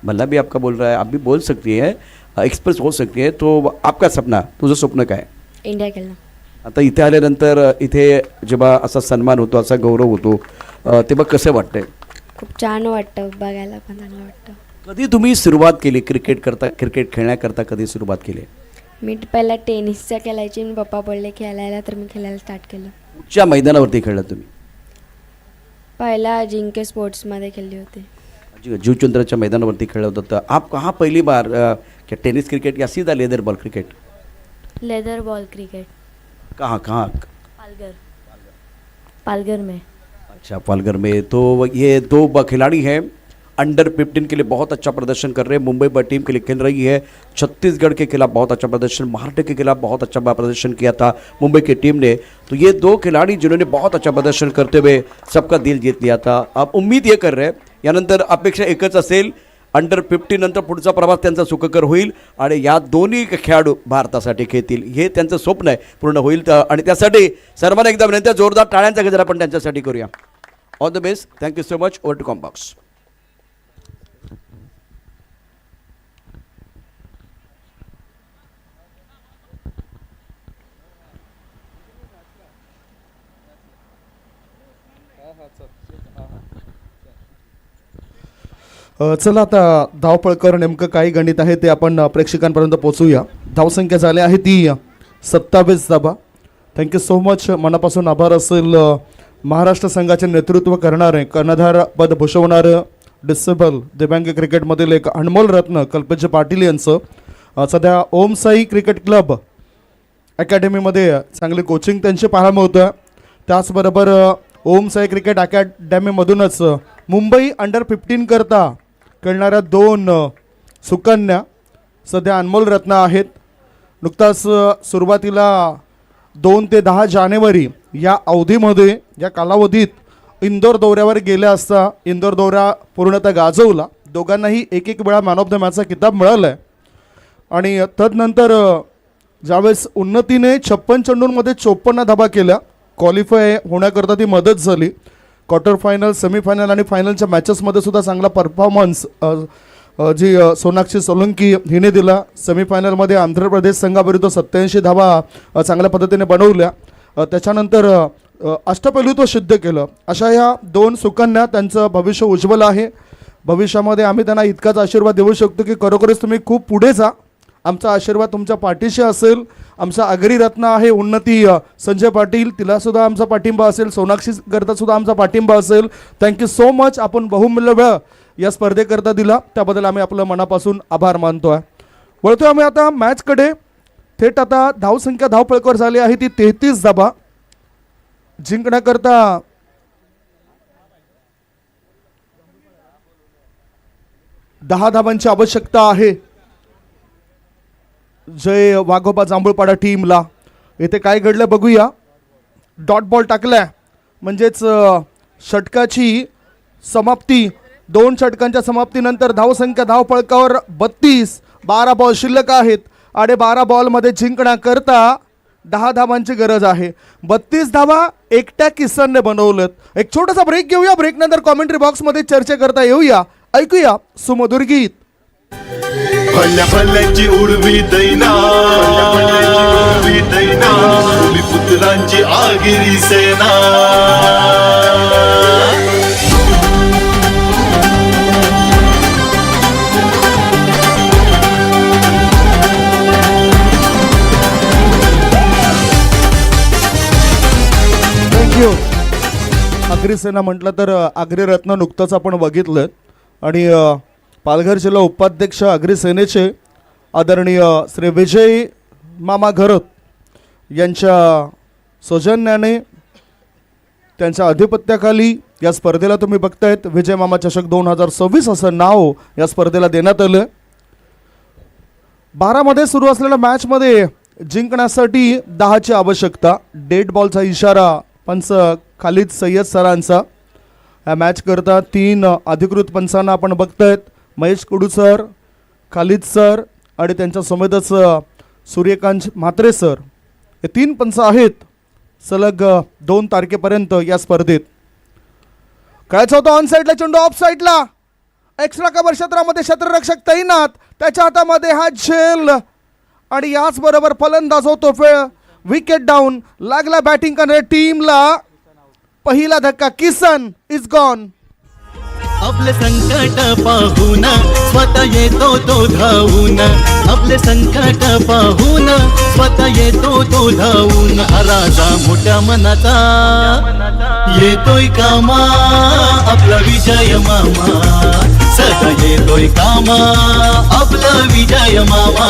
भल्ला भी आपका बोल रहा है, आप भी बोल सकती है, एक्सप्रेस हो सकती है. तो आपका सपना, तुझं स्वप्न काय? इंडिया खेळणं. आता इथे आल्यानंतर इथे जेव्हा असा सन्मान होतो, असा गौरव होतो, तेव्हा कसं वाटतंय? खूप छान वाटतं, बघायला पण चांगलं वाटतं. कधी तुम्ही सुरुवात केली क्रिकेट खेळण्याकरता कधी सुरुवात केली? मी पहिला टेनिसचं खेळायची, मी पप्पा बोलले खेळायला, तर मी खेळायला स्टार्ट केलं. कुठच्या मैदानावरती खेळला तुम्ही? पहिला जिंके स्पोर्ट्समध्ये खेळली होती. जीवचंद्राच्या मैदानावरती खेळलं होतं. तर आप कहाँ पहली बार क्या टेनिस क्रिकेट या सीधा leather ball cricket? Leather ball cricket. कहाँ? पालघर में. अच्छा, पालघर में. तो ये दो खिलाड़ी हैं, अंडर 15 के लिए बहुत अच्छा प्रदर्शन कर रहे हैं, मुंबई टीम के लिए खेल रही है. छत्तीसगढ़ के खिलाफ बहुत अच्छा प्रदर्शन, महाराष्ट्र के खिलाफ बहुत अच्छा प्रदर्शन किया था मुंबई की टीम ने. तो ये दो खिलाड़ी जिन्होंने बहुत अच्छा प्रदर्शन करते हुए सबका दिल जीत लिया था. आप उम्मीद ये कर रहे हैं यानंतर अपेक्षा एकच असेल, अंडर 15 नंतर पुढचा प्रवास त्यांचा सुखकर होईल आणि या दोन्ही खेळाडू भारतासाठी खेळतील, हे त्यांचं स्वप्न आहे, पूर्ण होईल. आणि त्यासाठी सर्वांना एकदा विनंती, जोरदार टाळ्यांचा गजर आपण त्यांच्यासाठी करूया. All the best. Thank you so much. Over to comm box. चला आता धावपळकर नेमकं काय गणित आहे ते आपण प्रेक्षकांपर्यंत पोहोचूया. धावसंख्या झाली आहे ती 27 धावा. Thank you so much. मनापासून आभार असेल महाराष्ट्र संघाचे नेतृत्व करणारे, कर्णधार पद भूषवणारं डिसेबल दिव्यांग क्रिकेटमधील एक अनमोल रत्न कल्पेश पाटील यांचं सध्या ओम साई क्रिकेट क्लब अकॅडमीमध्ये चांगली कोचिंग त्यांची पाहायला मिळतं. त्याचबरोबर ओम साई क्रिकेट अकॅडमीमधूनच मुंबई अंडर-15 करता खेळणाऱ्या 2 सुकन्या सध्या अनमोल रत्न आहेत. नुकताच सुरुवातीला 2 ते 10 जानेवारी या अवधीमध्ये, या कालावधीत इंदोर दौऱ्यावर गेल्या असता इंदोर दौरा पूर्णतः गाजवला. दोघांनाही एक वेळा मॅन ऑफ द मॅचचा किताब मिळाला आहे. आणि तदनंतर ज्यावेळेस उन्नतीने 56 चेंडूंमध्ये 54 धाबा केल्या, क्वालिफाय होण्याकरता ती मदत झाली. क्वार्टर फायनल, सेमीफायनल आणि फायनलच्या मॅचेसमध्ये सुद्धा चांगला परफॉर्मन्स जी सोनाक्षी सोलंकी हिने दिला. सेमीफायनलमध्ये आंध्र प्रदेश संघाविरुद्ध 87 धाबा चांगल्या पद्धतीने बनवल्या. त्याच्यानंतर अष्टपैलुत्व सिद्ध केलं. अशा ह्या 2 सुकन्या, त्यांचं भविष्य उज्ज्वल आहे. भविष्यामध्ये आम्ही त्यांना इतकाच आशीर्वाद देऊ शकतो की खरोखरच तुम्ही खूप पुढे जा. आमचा आशीर्वाद तुमच्या पाठीशी असेल. आमचा आगरी रत्न आहे उन्नती संजय पाटील, तिलासुद्धा आमचा पाठिंबा असेल. सोनाक्षी करतासुद्धा आमचा पाठिंबा असेल. Thank you so much. आपण बहुमूल्य वेळ या स्पर्धेकरता दिला, त्याबद्दल आम्ही आपलं मनापासून आभार मानतो आहे. वळतोय आम्ही आता मॅचकडे. थेट आता धावसंख्या धावपळकावर झाली आहे ती 33 धाबा. जिंकण्याकरता 10 धाबांची आवश्यकता आहे जय वाघोबा जांभूळपाडा टीमला. इथे काय घडलं बघूया. डॉट बॉल टाकलाय म्हणजेच षटकाची समाप्ती. 2 षटकांच्या समाप्तीनंतर धावसंख्या धावपळकावर 32. 12 बॉल शिल्लक आहेत आणि 12 बॉलमध्ये जिंकण्याकरता 10 धावांची गरज आहे. 32 धावा एकट्या किसनने बनवलेत. एक छोटासा ब्रेक घेऊया. ब्रेकनंतर कॉमेंट्री बॉक्समध्ये चर्चा करता येऊया. ऐकूया सुमधुर गीत. भल्या भल्यांची उडवी दैना, पुत्रांची आगिरी सेना. थँक्यू. आगरी सेना म्हटलं तर आगरी रत्न नुकतंच आपण बघितलं. आणि पालघर जिल्हा उपाध्यक्ष आगरी सेनेचे आदरणीय श्री विजय मामा घरत यांच्या सौजन्याने, त्यांच्या अधिपत्याखाली या स्पर्धेला तुम्ही बघतायत विजय मामा चषक 2026 असं नाव या स्पर्धेला देण्यात आलं. 12 मध्ये सुरू असलेल्या मॅचमध्ये जिंकण्यासाठी 10ची आवश्यकता. डेड बॉलचा इशारा पंच खालिद सय्यद सरांचा. या मॅच करता 3 अधिकृत पंचांना आपण बघतायत. महेश कुडू सर, खालिद सर आणि त्यांच्या सोबतच सूर्यकांत म्हात्रे सर. हे 3 पंच आहेत सलग 2 तारखेपर्यंत या स्पर्धेत. खेळायचा होता ऑन साईडला चेंडू, ऑफ साईडला एक्स्ट्रा कव्हर क्षेत्रामध्ये क्षेत्ररक्षक तैनात. त्याच्या हातामध्ये हा झेल आणि याचबरोबर फलंदाज होतो विकेट डाऊन. लागला बॅटिंग करणाऱ्या टीमला पहिला धक्का. Kisan is gone. आपले संकट पाहून स्वतः येतो तो धावून. आपले संकट पाहून स्वतः येतो तो धावून. हा राजा मोठ्या मनाचा येतोय कामा. आपला विजय मामा सदा येतोय कामा. आपला विजय मामा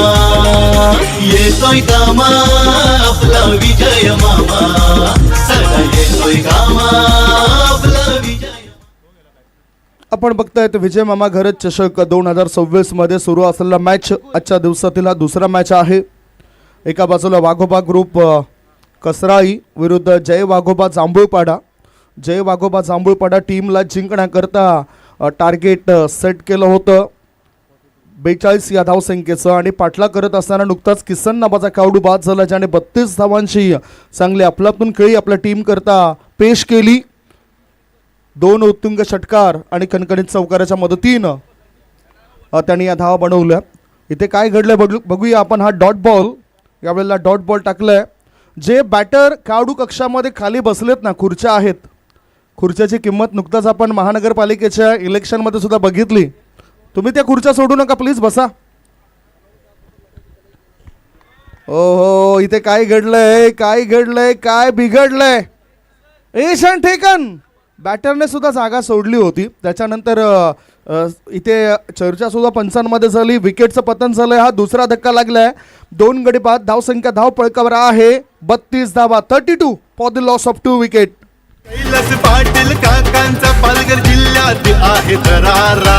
येतोय कामा. आपला विजय मामा सदा येतोय कामा. आपला विजय. आपण बघतायत विजय मामा घरत चषक 2026 मध्ये सुरू असलेला मॅच आजच्या दिवसातील हा दुसरा मॅच आहे. एका बाजूला वाघोबा ग्रुप कसराई विरुद्ध जय वाघोबा जांभूळपाडा. जय वाघोबा जांभूळपाडा टीमला जिंकण्याकरता टार्गेट सेट केलं होतं 42 या धावसंख्येचं. आणि पाठला करत असताना नुकताच किसन नावाचा खेळाडू बाद झाला, ज्याने 32 धावांची चांगली आपलातून खेळी आपल्या टीम करता पेश केली. 2 उत्तुंग षटकार आणि कणकणीत चौकाराच्या मदतीनं त्यांनी या धावा बनवल्या. इथे काय घडलं बघूया आपण. हा डॉट बॉल, यावेळेला डॉट बॉल टाकलाय. जे बॅटर खेळाडू कक्षामध्ये खाली बसलेत ना, खुर्च्या आहेत, खुर्च्याची किंमत नुकताच आपण महानगरपालिकेच्या इलेक्शनमध्ये सुद्धा बघितली. तुम्ही त्या खुर्च्या सोडू नका, प्लीज बसा. हो, इथे काय घडलंय, काय घडलंय, काय बिघडलंय. एशन टेकन. बॅटरने सुद्धा जागा सोडली होती. त्याच्यानंतर इथे चर्चा सुद्धा पंचांमध्ये झाली. विकेटचं पतन झालंय. हा दुसरा धक्का लागलाय. 2 गडी बाद. धावसंख्या धावपळकावर आहे 32 धावा. 32 for the loss of 2 wicket. Kailas Patil काकांचा पालघर जिल्ह्यात आहे दरारा.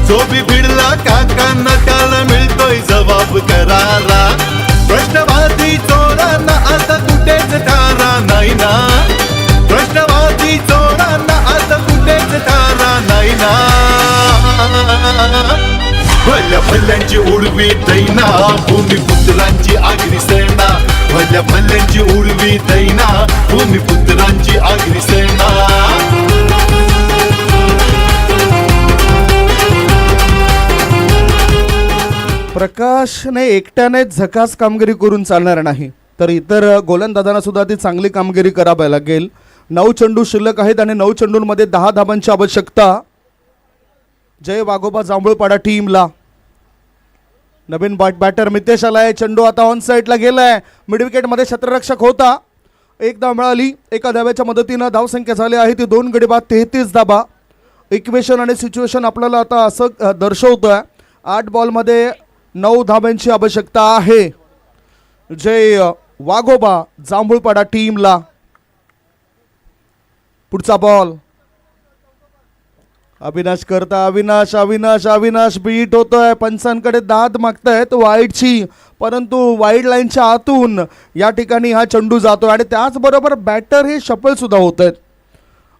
जो बी भिडला काकांना त्याला मिळतोय जबाब करारा. प्रश्नवादी चोरांना आता कुठेच थारा नाही ना. प्रश्नवादी चोरांना आता कुठेच थारा नाही ना. भल्या भल्यांची उडवी दैना भूमिपुत्रांची आगरी सेना. भल्या भल्यांची उडवी दैना भूमिपुत्रांची आगरी सेना. प्रकाशने एकट्याने झकास कामगिरी करून चालणार नाही, तर इतर गोलंदाजांना सुद्धा ती चांगली कामगिरी करावी लागेल. 9 चेंडू शिल्लक आहेत आणि 9 चेंडूंमध्ये 10 धाबांची आवश्यकता. जय वाघोबा जांभूळपाडा टीमला. नवीन बॅटर मितेश आलाय. चेंडू आता ऑन साईडला गेलाय. मिड विकेटमध्ये क्षेत्ररक्षक होता. 1 धाव मिळाली. एका धाब्याच्या मदतीनं धावसंख्या झाली आहे ती 2 गडी बाद 33 धाबा. इक्वेशन आणि सिच्युएशन आपल्याला आता असं दर्शवतोय. 8 बॉलमध्ये 9 धाब्यांची आवश्यकता आहे जय वाघोबा जांभूळपाडा टीमला. पुढचा बॉल अविनाश करता. अविनाश अविनाश अविनाश बीट होतोय. पंचांकडे दाद मागतायत वाईडची, परंतु वाईड लाईनच्या आतून या ठिकाणी हा चेंडू जातोय आणि त्याचबरोबर बॅटर हे शफल सुद्धा होत आहेत.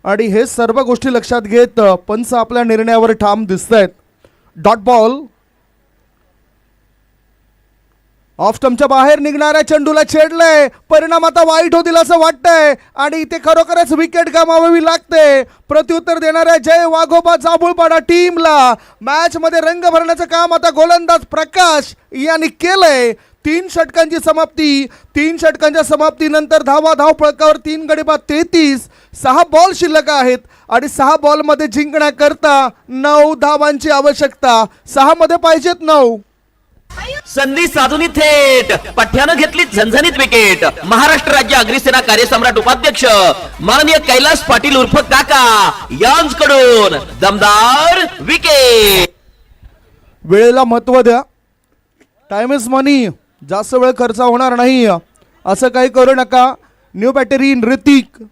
आणि हे सर्व गोष्टी लक्षात घेत पंच आपल्या निर्णयावर ठाम दिसत आहेत. Dot ball. ऑफ स्टंपच्या बाहेर निघणाऱ्या चेंडूला छेडलंय. परिणाम आता वाईट होतील असं वाटतंय आणि इथे खरोखरच विकेट गमावावी लागते. प्रत्युत्तर देणाऱ्या जय वाघोबा जांभूळपाडा टीमला मॅच मध्ये रंग भरण्याचं काम आता गोलंदाज प्रकाश यांनी केलंय. 3 षटकांची समाप्ती. 3 षटकांच्या समाप्तीनंतर धाव फळकावर 3 गडी बाद 33. 6 बॉल शिल्लक आहेत आणि 6 बॉलमध्ये जिंकण्याकरता 9 धावांची आवश्यकता. 6 मध्ये पाहिजेत 9. संधी साधून थेट पठ्यानं घेतली झणझणीत विकेट. महाराष्ट्र राज्य अग्निसेना कार्यसम्राट उपाध्यक्ष माननीय कैलास पाटील उर्फ काका यांच्याकडून दमदार विकेट. वेळेला महत्व द्या. टाइम इज मनी. जास्त वेळ खर्च होणार नाही असं काही करू नका. New battery Hrithik.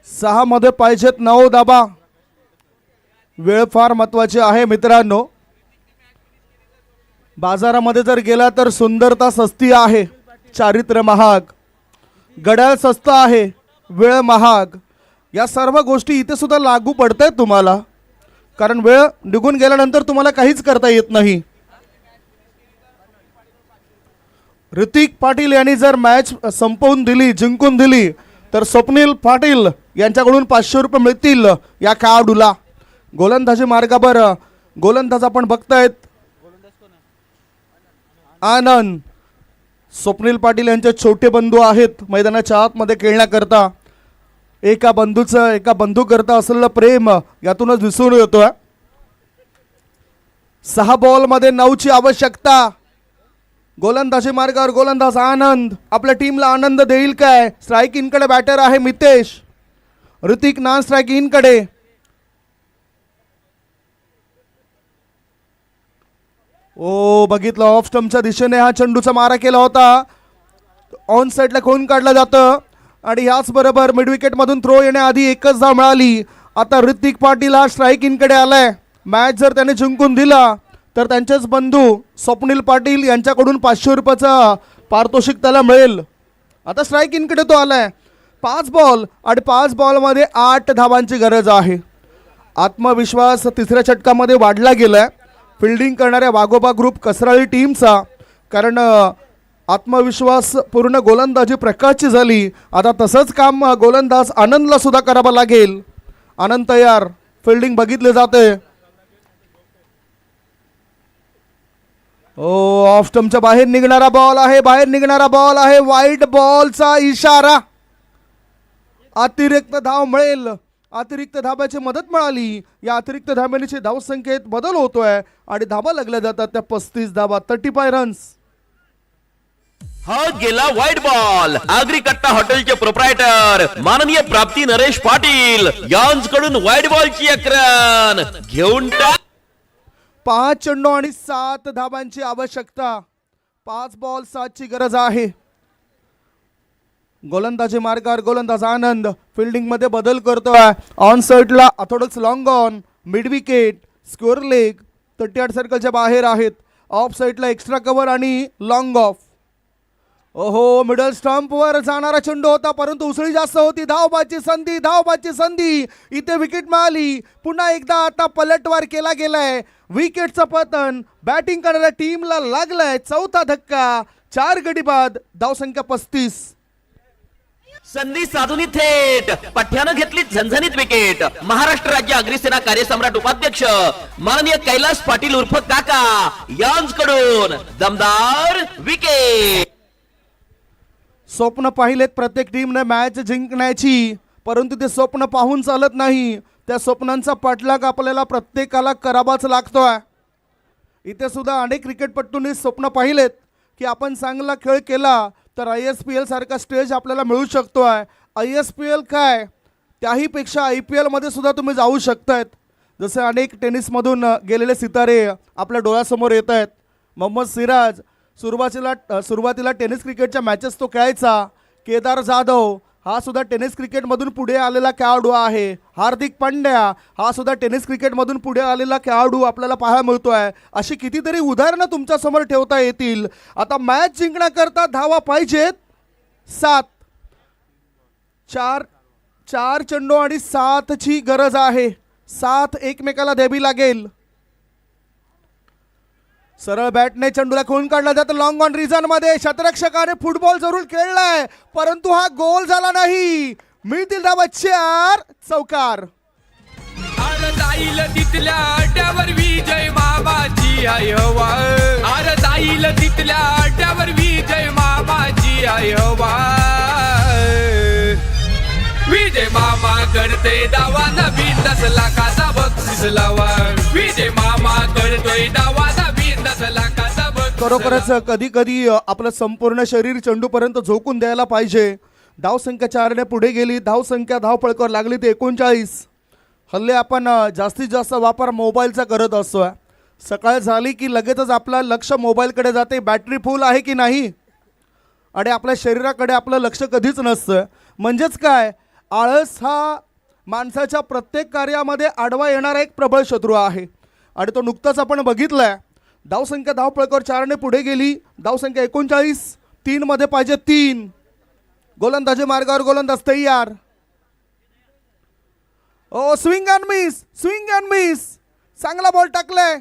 6 मध्ये पाहिजेत 9 धाबा. वेळ फार महत्वाची आहे मित्रांनो. बाजारामध्ये जर गेला तर सुंदरता सस्ती आहे, चारित्र्य महाग. घड्याळ स्वस्त आहे, वेळ महाग. या सर्व गोष्टी इथे सुद्धा लागू पडत आहेत तुम्हाला, कारण वेळ निघून गेल्यानंतर तुम्हाला काहीच करता येत नाही. ऋतिक पाटील यांनी जर मॅच संपवून दिली, जिंकून दिली, तर स्वप्नील पाटील यांच्याकडून 500 रुपये मिळतील या खेळाडूला. गोलंदाजी मार्गावर गोलंदाज आपण बघतायत आनंद. स्वप्नील पाटील यांचे छोटे बंधू आहेत मैदानाच्या आतमध्ये खेळण्याकरता. एका बंधू करता असलेलं प्रेम यातूनच दिसून येतोय. 6 बॉलमध्ये 9ची आवश्यकता. गोलंदाजी मार्गावर गोलंदाज आनंद आपल्या टीमला आनंद देईल काय? स्ट्राईक इनकडे बॅटर आहे मितेश. ऋतिक नॉन स्ट्राईक इनकडे. ओ बघितलं, ऑफ स्टंपच्या दिशेने हा चेंडूचा मारा केला होता. ऑन साईडला खोन काढलं जातं आणि याचबरोबर मिड विकेटमधून थ्रो येण्याआधी 1च धाव मिळाली. आता ऋतिक पाटील हा स्ट्राईक इनकडे आलाय. मॅच जर त्याने जिंकून दिला तर त्यांचेच बंधू स्वप्नील पाटील यांच्याकडून 500 रुपयाचा पारितोषिक त्याला मिळेल. आता स्ट्राईक इनकडे तो आलाय. 5 बॉल आणि 5 बॉलमध्ये 8 धावांची गरज आहे. आत्मविश्वास 3ऱ्या षटकामध्ये वाढला गेलाय फिल्डिंग करणाऱ्या वाघोबा ग्रुप कसराळी टीमचा, कारण आत्मविश्वास पूर्ण गोलंदाजी प्रकाशची झाली. आता तसंच काम गोलंदाज आनंदला सुद्धा करावं लागेल. आनंद तयार. फिल्डिंग बघितले जाते. ओ ऑफ स्टंपच्या बाहेर निघणारा बॉल आहे, वाईड बॉलचा इशारा. अतिरिक्त धाव मिळेल. अतिरिक्त धाब्याची मदत मिळाली. या अतिरिक्त धाब्याची धावसंख्येत बदल होतोय आणि धाबा लागल्या जातात त्या 35 धाबा. 35 रन्स. हा गेला वाईट बॉल. आगरी कट्टा हॉटेलचे प्रोप्रायटर माननीय प्राप्ती नरेश पाटील यांच्याकडून वाईट बॉलची आक्रमण घेऊन टाक. 5 चेंडू आणि 7 धाबांची आवश्यकता. 5 बॉल 7 ची गरज आहे. गोलंदाजी मार्गावर गोलंदाज आनंद फिल्डिंग मध्ये बदल करतोय. ऑन साइडला Orthodox long on, mid wicket, square leg 38 सर्कलच्या बाहेर आहेत. ऑफ साइडला एक्स्ट्रा कव्हर आणि लॉंग ऑफ. ओहो, मिडल स्टंप वर जाणारा चेंडू होता परंतु उसळी जास्त होती. धावबाची संधी, धावबाची संधी. इथे विकेट मिळाली. पुन्हा एकदा आता पलटवार केला गेलाय. विकेटचं पतन बॅटिंग करणाऱ्या टीमला लागलाय. चौथा धक्का. 4 गडी बाद. धावसंख्या 35. संधी साधून थेट पठ्यानं घेतली झणझणीत विकेट. महाराष्ट्र राज्य अग्निसेना कार्यसम्राट उपाध्यक्ष माननीय कैलास पाटील उर्फ काका यांच्याकडून दमदार विकेट. स्वप्न पाहिलेत प्रत्येक टीमने मॅच जिंकण्याची, परंतु ते स्वप्न पाहून चालत नाही. त्या स्वप्नांचा पाठलाग आपल्याला प्रत्येकाला करावाच लागतोय. इथे सुद्धा अनेक क्रिकेटपटूंनी स्वप्न पाहिलेत की आपण चांगला खेळ केला तर ISPL सारखा स्टेज आपल्याला मिळू शकतोय. ISPL काय, त्याहीपेक्षा IPL मध्ये सुद्धा तुम्ही जाऊ शकतायत. जसे अनेक टेनिसमधून गेलेले सितारे आपल्या डोळ्यासमोर येत आहेत. मोहम्मद सिराज सुरुवातीला टेनिस क्रिकेटच्या मॅचेस तो खेळायचा. केदार जाधव हा सुद्धा टेनिस क्रिकेटमधून पुढे आलेला खेळाडू आहे. हार्दिक पांड्या हा सुद्धा टेनिस क्रिकेटमधून पुढे आलेला खेळाडू आपल्याला पाहायला मिळतो आहे. अशी कितीतरी उदाहरणं तुमच्यासमोर ठेवता येतील. आता मॅच जिंकण्याकरता धावा पाहिजेत 7. 4 चेंडू आणि 7 ची गरज आहे. 7 एकमेकाला द्यावी लागेल. सरळ बॅटने चेंडूला खोलून काढला जातो. लॉंग ऑन रिझन मध्ये शतरक्षकाने फुटबॉल जरूर खेळलाय परंतु हा गोल झाला नाही. मिळतील धावा 4. चौकार. अरे जाईल तिथल्या अड्ड्यावर विजय मामाची आई हवा. अरे जाईल तिथल्या अड्ड्यावर विजय मामाची आई हवा. विजय मामा करते दावा नवीन 10 लाखाचा बक्षीस लावा. विजय मामा करतोय दावा नवीन 10 लाखाचा बक्षीस. खरोखरच कधी कधी आपलं संपूर्ण शरीर चेंडूपर्यंत झोकून द्यायला पाहिजे. धावसंख्या 4 ने पुढे गेली. धावसंख्या धावपळकर लागली ते 39. हल्ली आपण जास्तीत जास्त वापर मोबाईलचा करत असतो. सकाळ झाली की लगेचच आपलं लक्ष मोबाईलकडे जाते. बॅटरी फुल आहे की नाही आणि आपल्या शरीराकडे आपलं लक्ष कधीच नसतं. म्हणजेच काय, आळस हा माणसाच्या प्रत्येक कार्यामध्ये आडवा येणारा एक प्रबळ शत्रू आहे आणि तो नुकताच आपण बघितलाय. धावसंख्या धावपळकर 4 ने पुढे गेली. धावसंख्या 39. 3 मध्ये पाहिजे 3. गोलंदाजी मार्गावर गोलंदाज तयार. ओ, swing and miss, swing and miss. चांगला बॉल टाकलाय.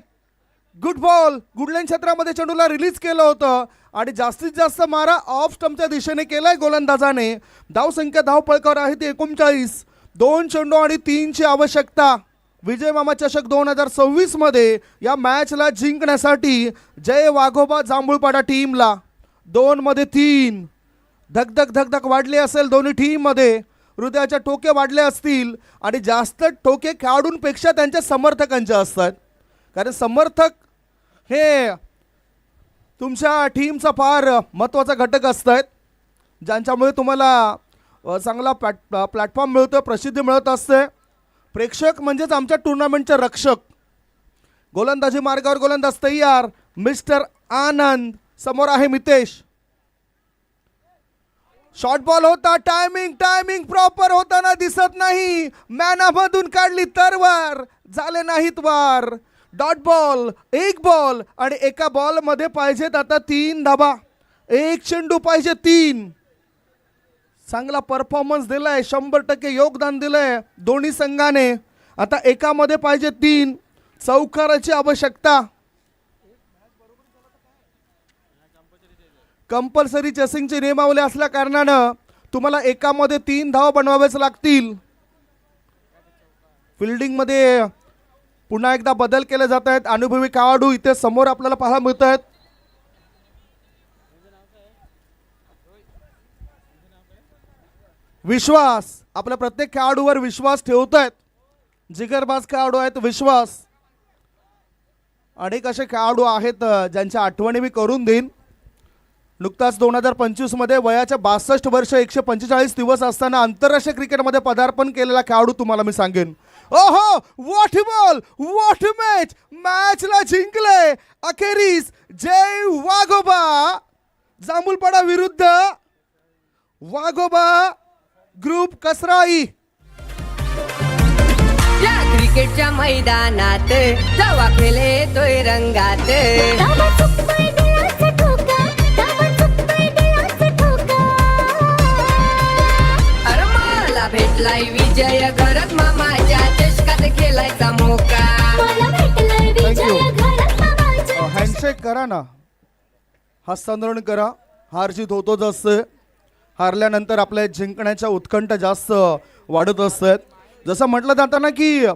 Good ball. गुडलाईन क्षेत्रामध्ये चेंडूला रिलीज केलं होतं आणि जास्तीत जास्त मारा ऑफ स्टंपच्या दिशेने केलाय गोलंदाजाने. धावसंख्या धावपळकर आहे ती 39. 2 चेंडू आणि 3 ची आवश्यकता. विजय मामा चषक 2026 मध्ये या मॅचला जिंकण्यासाठी जय वाघोबा जांभूळपाडा टीमला 2 मध्ये 3. धकधक धकधक वाढली असेल दोन्ही टीममध्ये. हृदयाच्या ठोके वाढले असतील आणि जास्त ठोके खेळाडूंपेक्षा त्यांच्या समर्थकांचे असतात. कारण समर्थक हे तुमच्या टीमचा फार महत्त्वाचा घटक असतात, ज्यांच्यामुळे तुम्हाला चांगला प्लॅटफॉर्म मिळतो, प्रसिद्धी मिळत असते. प्रेक्षक म्हणजेच आमच्या टुर्नामेंटचे रक्षक. गोलंदाजी मार्गावर गोलंदाज तयार. मिस्टर आनंद. समोर आहे मितेश. शॉर्ट बॉल होता. टायमिंग प्रॉपर होताना दिसत नाही. मॅनामधून काढली तरवार. झाले नाहीत वार. Dot ball. 1 बॉल आणि एका बॉल मध्ये पाहिजेत आता 3 धाबा. 1 चेंडू पाहिजे 3. चांगला परफॉर्मन्स दिलाय. 100% योगदान दिलंय दोन्ही संघाने. आता एकामध्ये पाहिजे 3. चौकाराची आवश्यकता. कंपल्सरी चेसिंगची नियमावली असल्या कारणानं तुम्हाला एकामध्ये 3 धावा बनवावेच लागतील. फिल्डिंगमध्ये पुन्हा एकदा बदल केले जात आहेत. अनुभवी खेळाडू इथे समोर आपल्याला पाहायला मिळत आहेत. विश्वास. आपल्या प्रत्येक खेळाडूवर विश्वास ठेवत आहेत. जिगरबाज खेळाडू आहेत. विश्वास. अनेक असे खेळाडू आहेत ज्यांच्या आठवणी मी करून देईन. नुकताच 2025 मध्ये वयाच्या 62 वर्ष 145 दिवस असताना आंतरराष्ट्रीय क्रिकेटमध्ये पदार्पण केलेला खेळाडू तुम्हाला मी सांगेन. ओहो, व्हॉट बॉल, व्हॉट मॅच, मॅचला जिंकले अखेरीस जय वाघोबा. जांभूलपाडा विरुद्ध वाघोबा ग्रुप कसराई. या क्रिकेटच्या मैदानात जवा खेळे तोय रंगात. अरे मला भेटलाय विजय घरात मामाच्या चषकात खेळायचा मोका. हँडशेक करा ना, हस्तांतरण करा. हार जीत होतोच असते. हारल्यानंतर आपल्या जिंकण्याच्या उत्कंठ जास्त वाढत असतात. जसं म्हटलं जातं ना की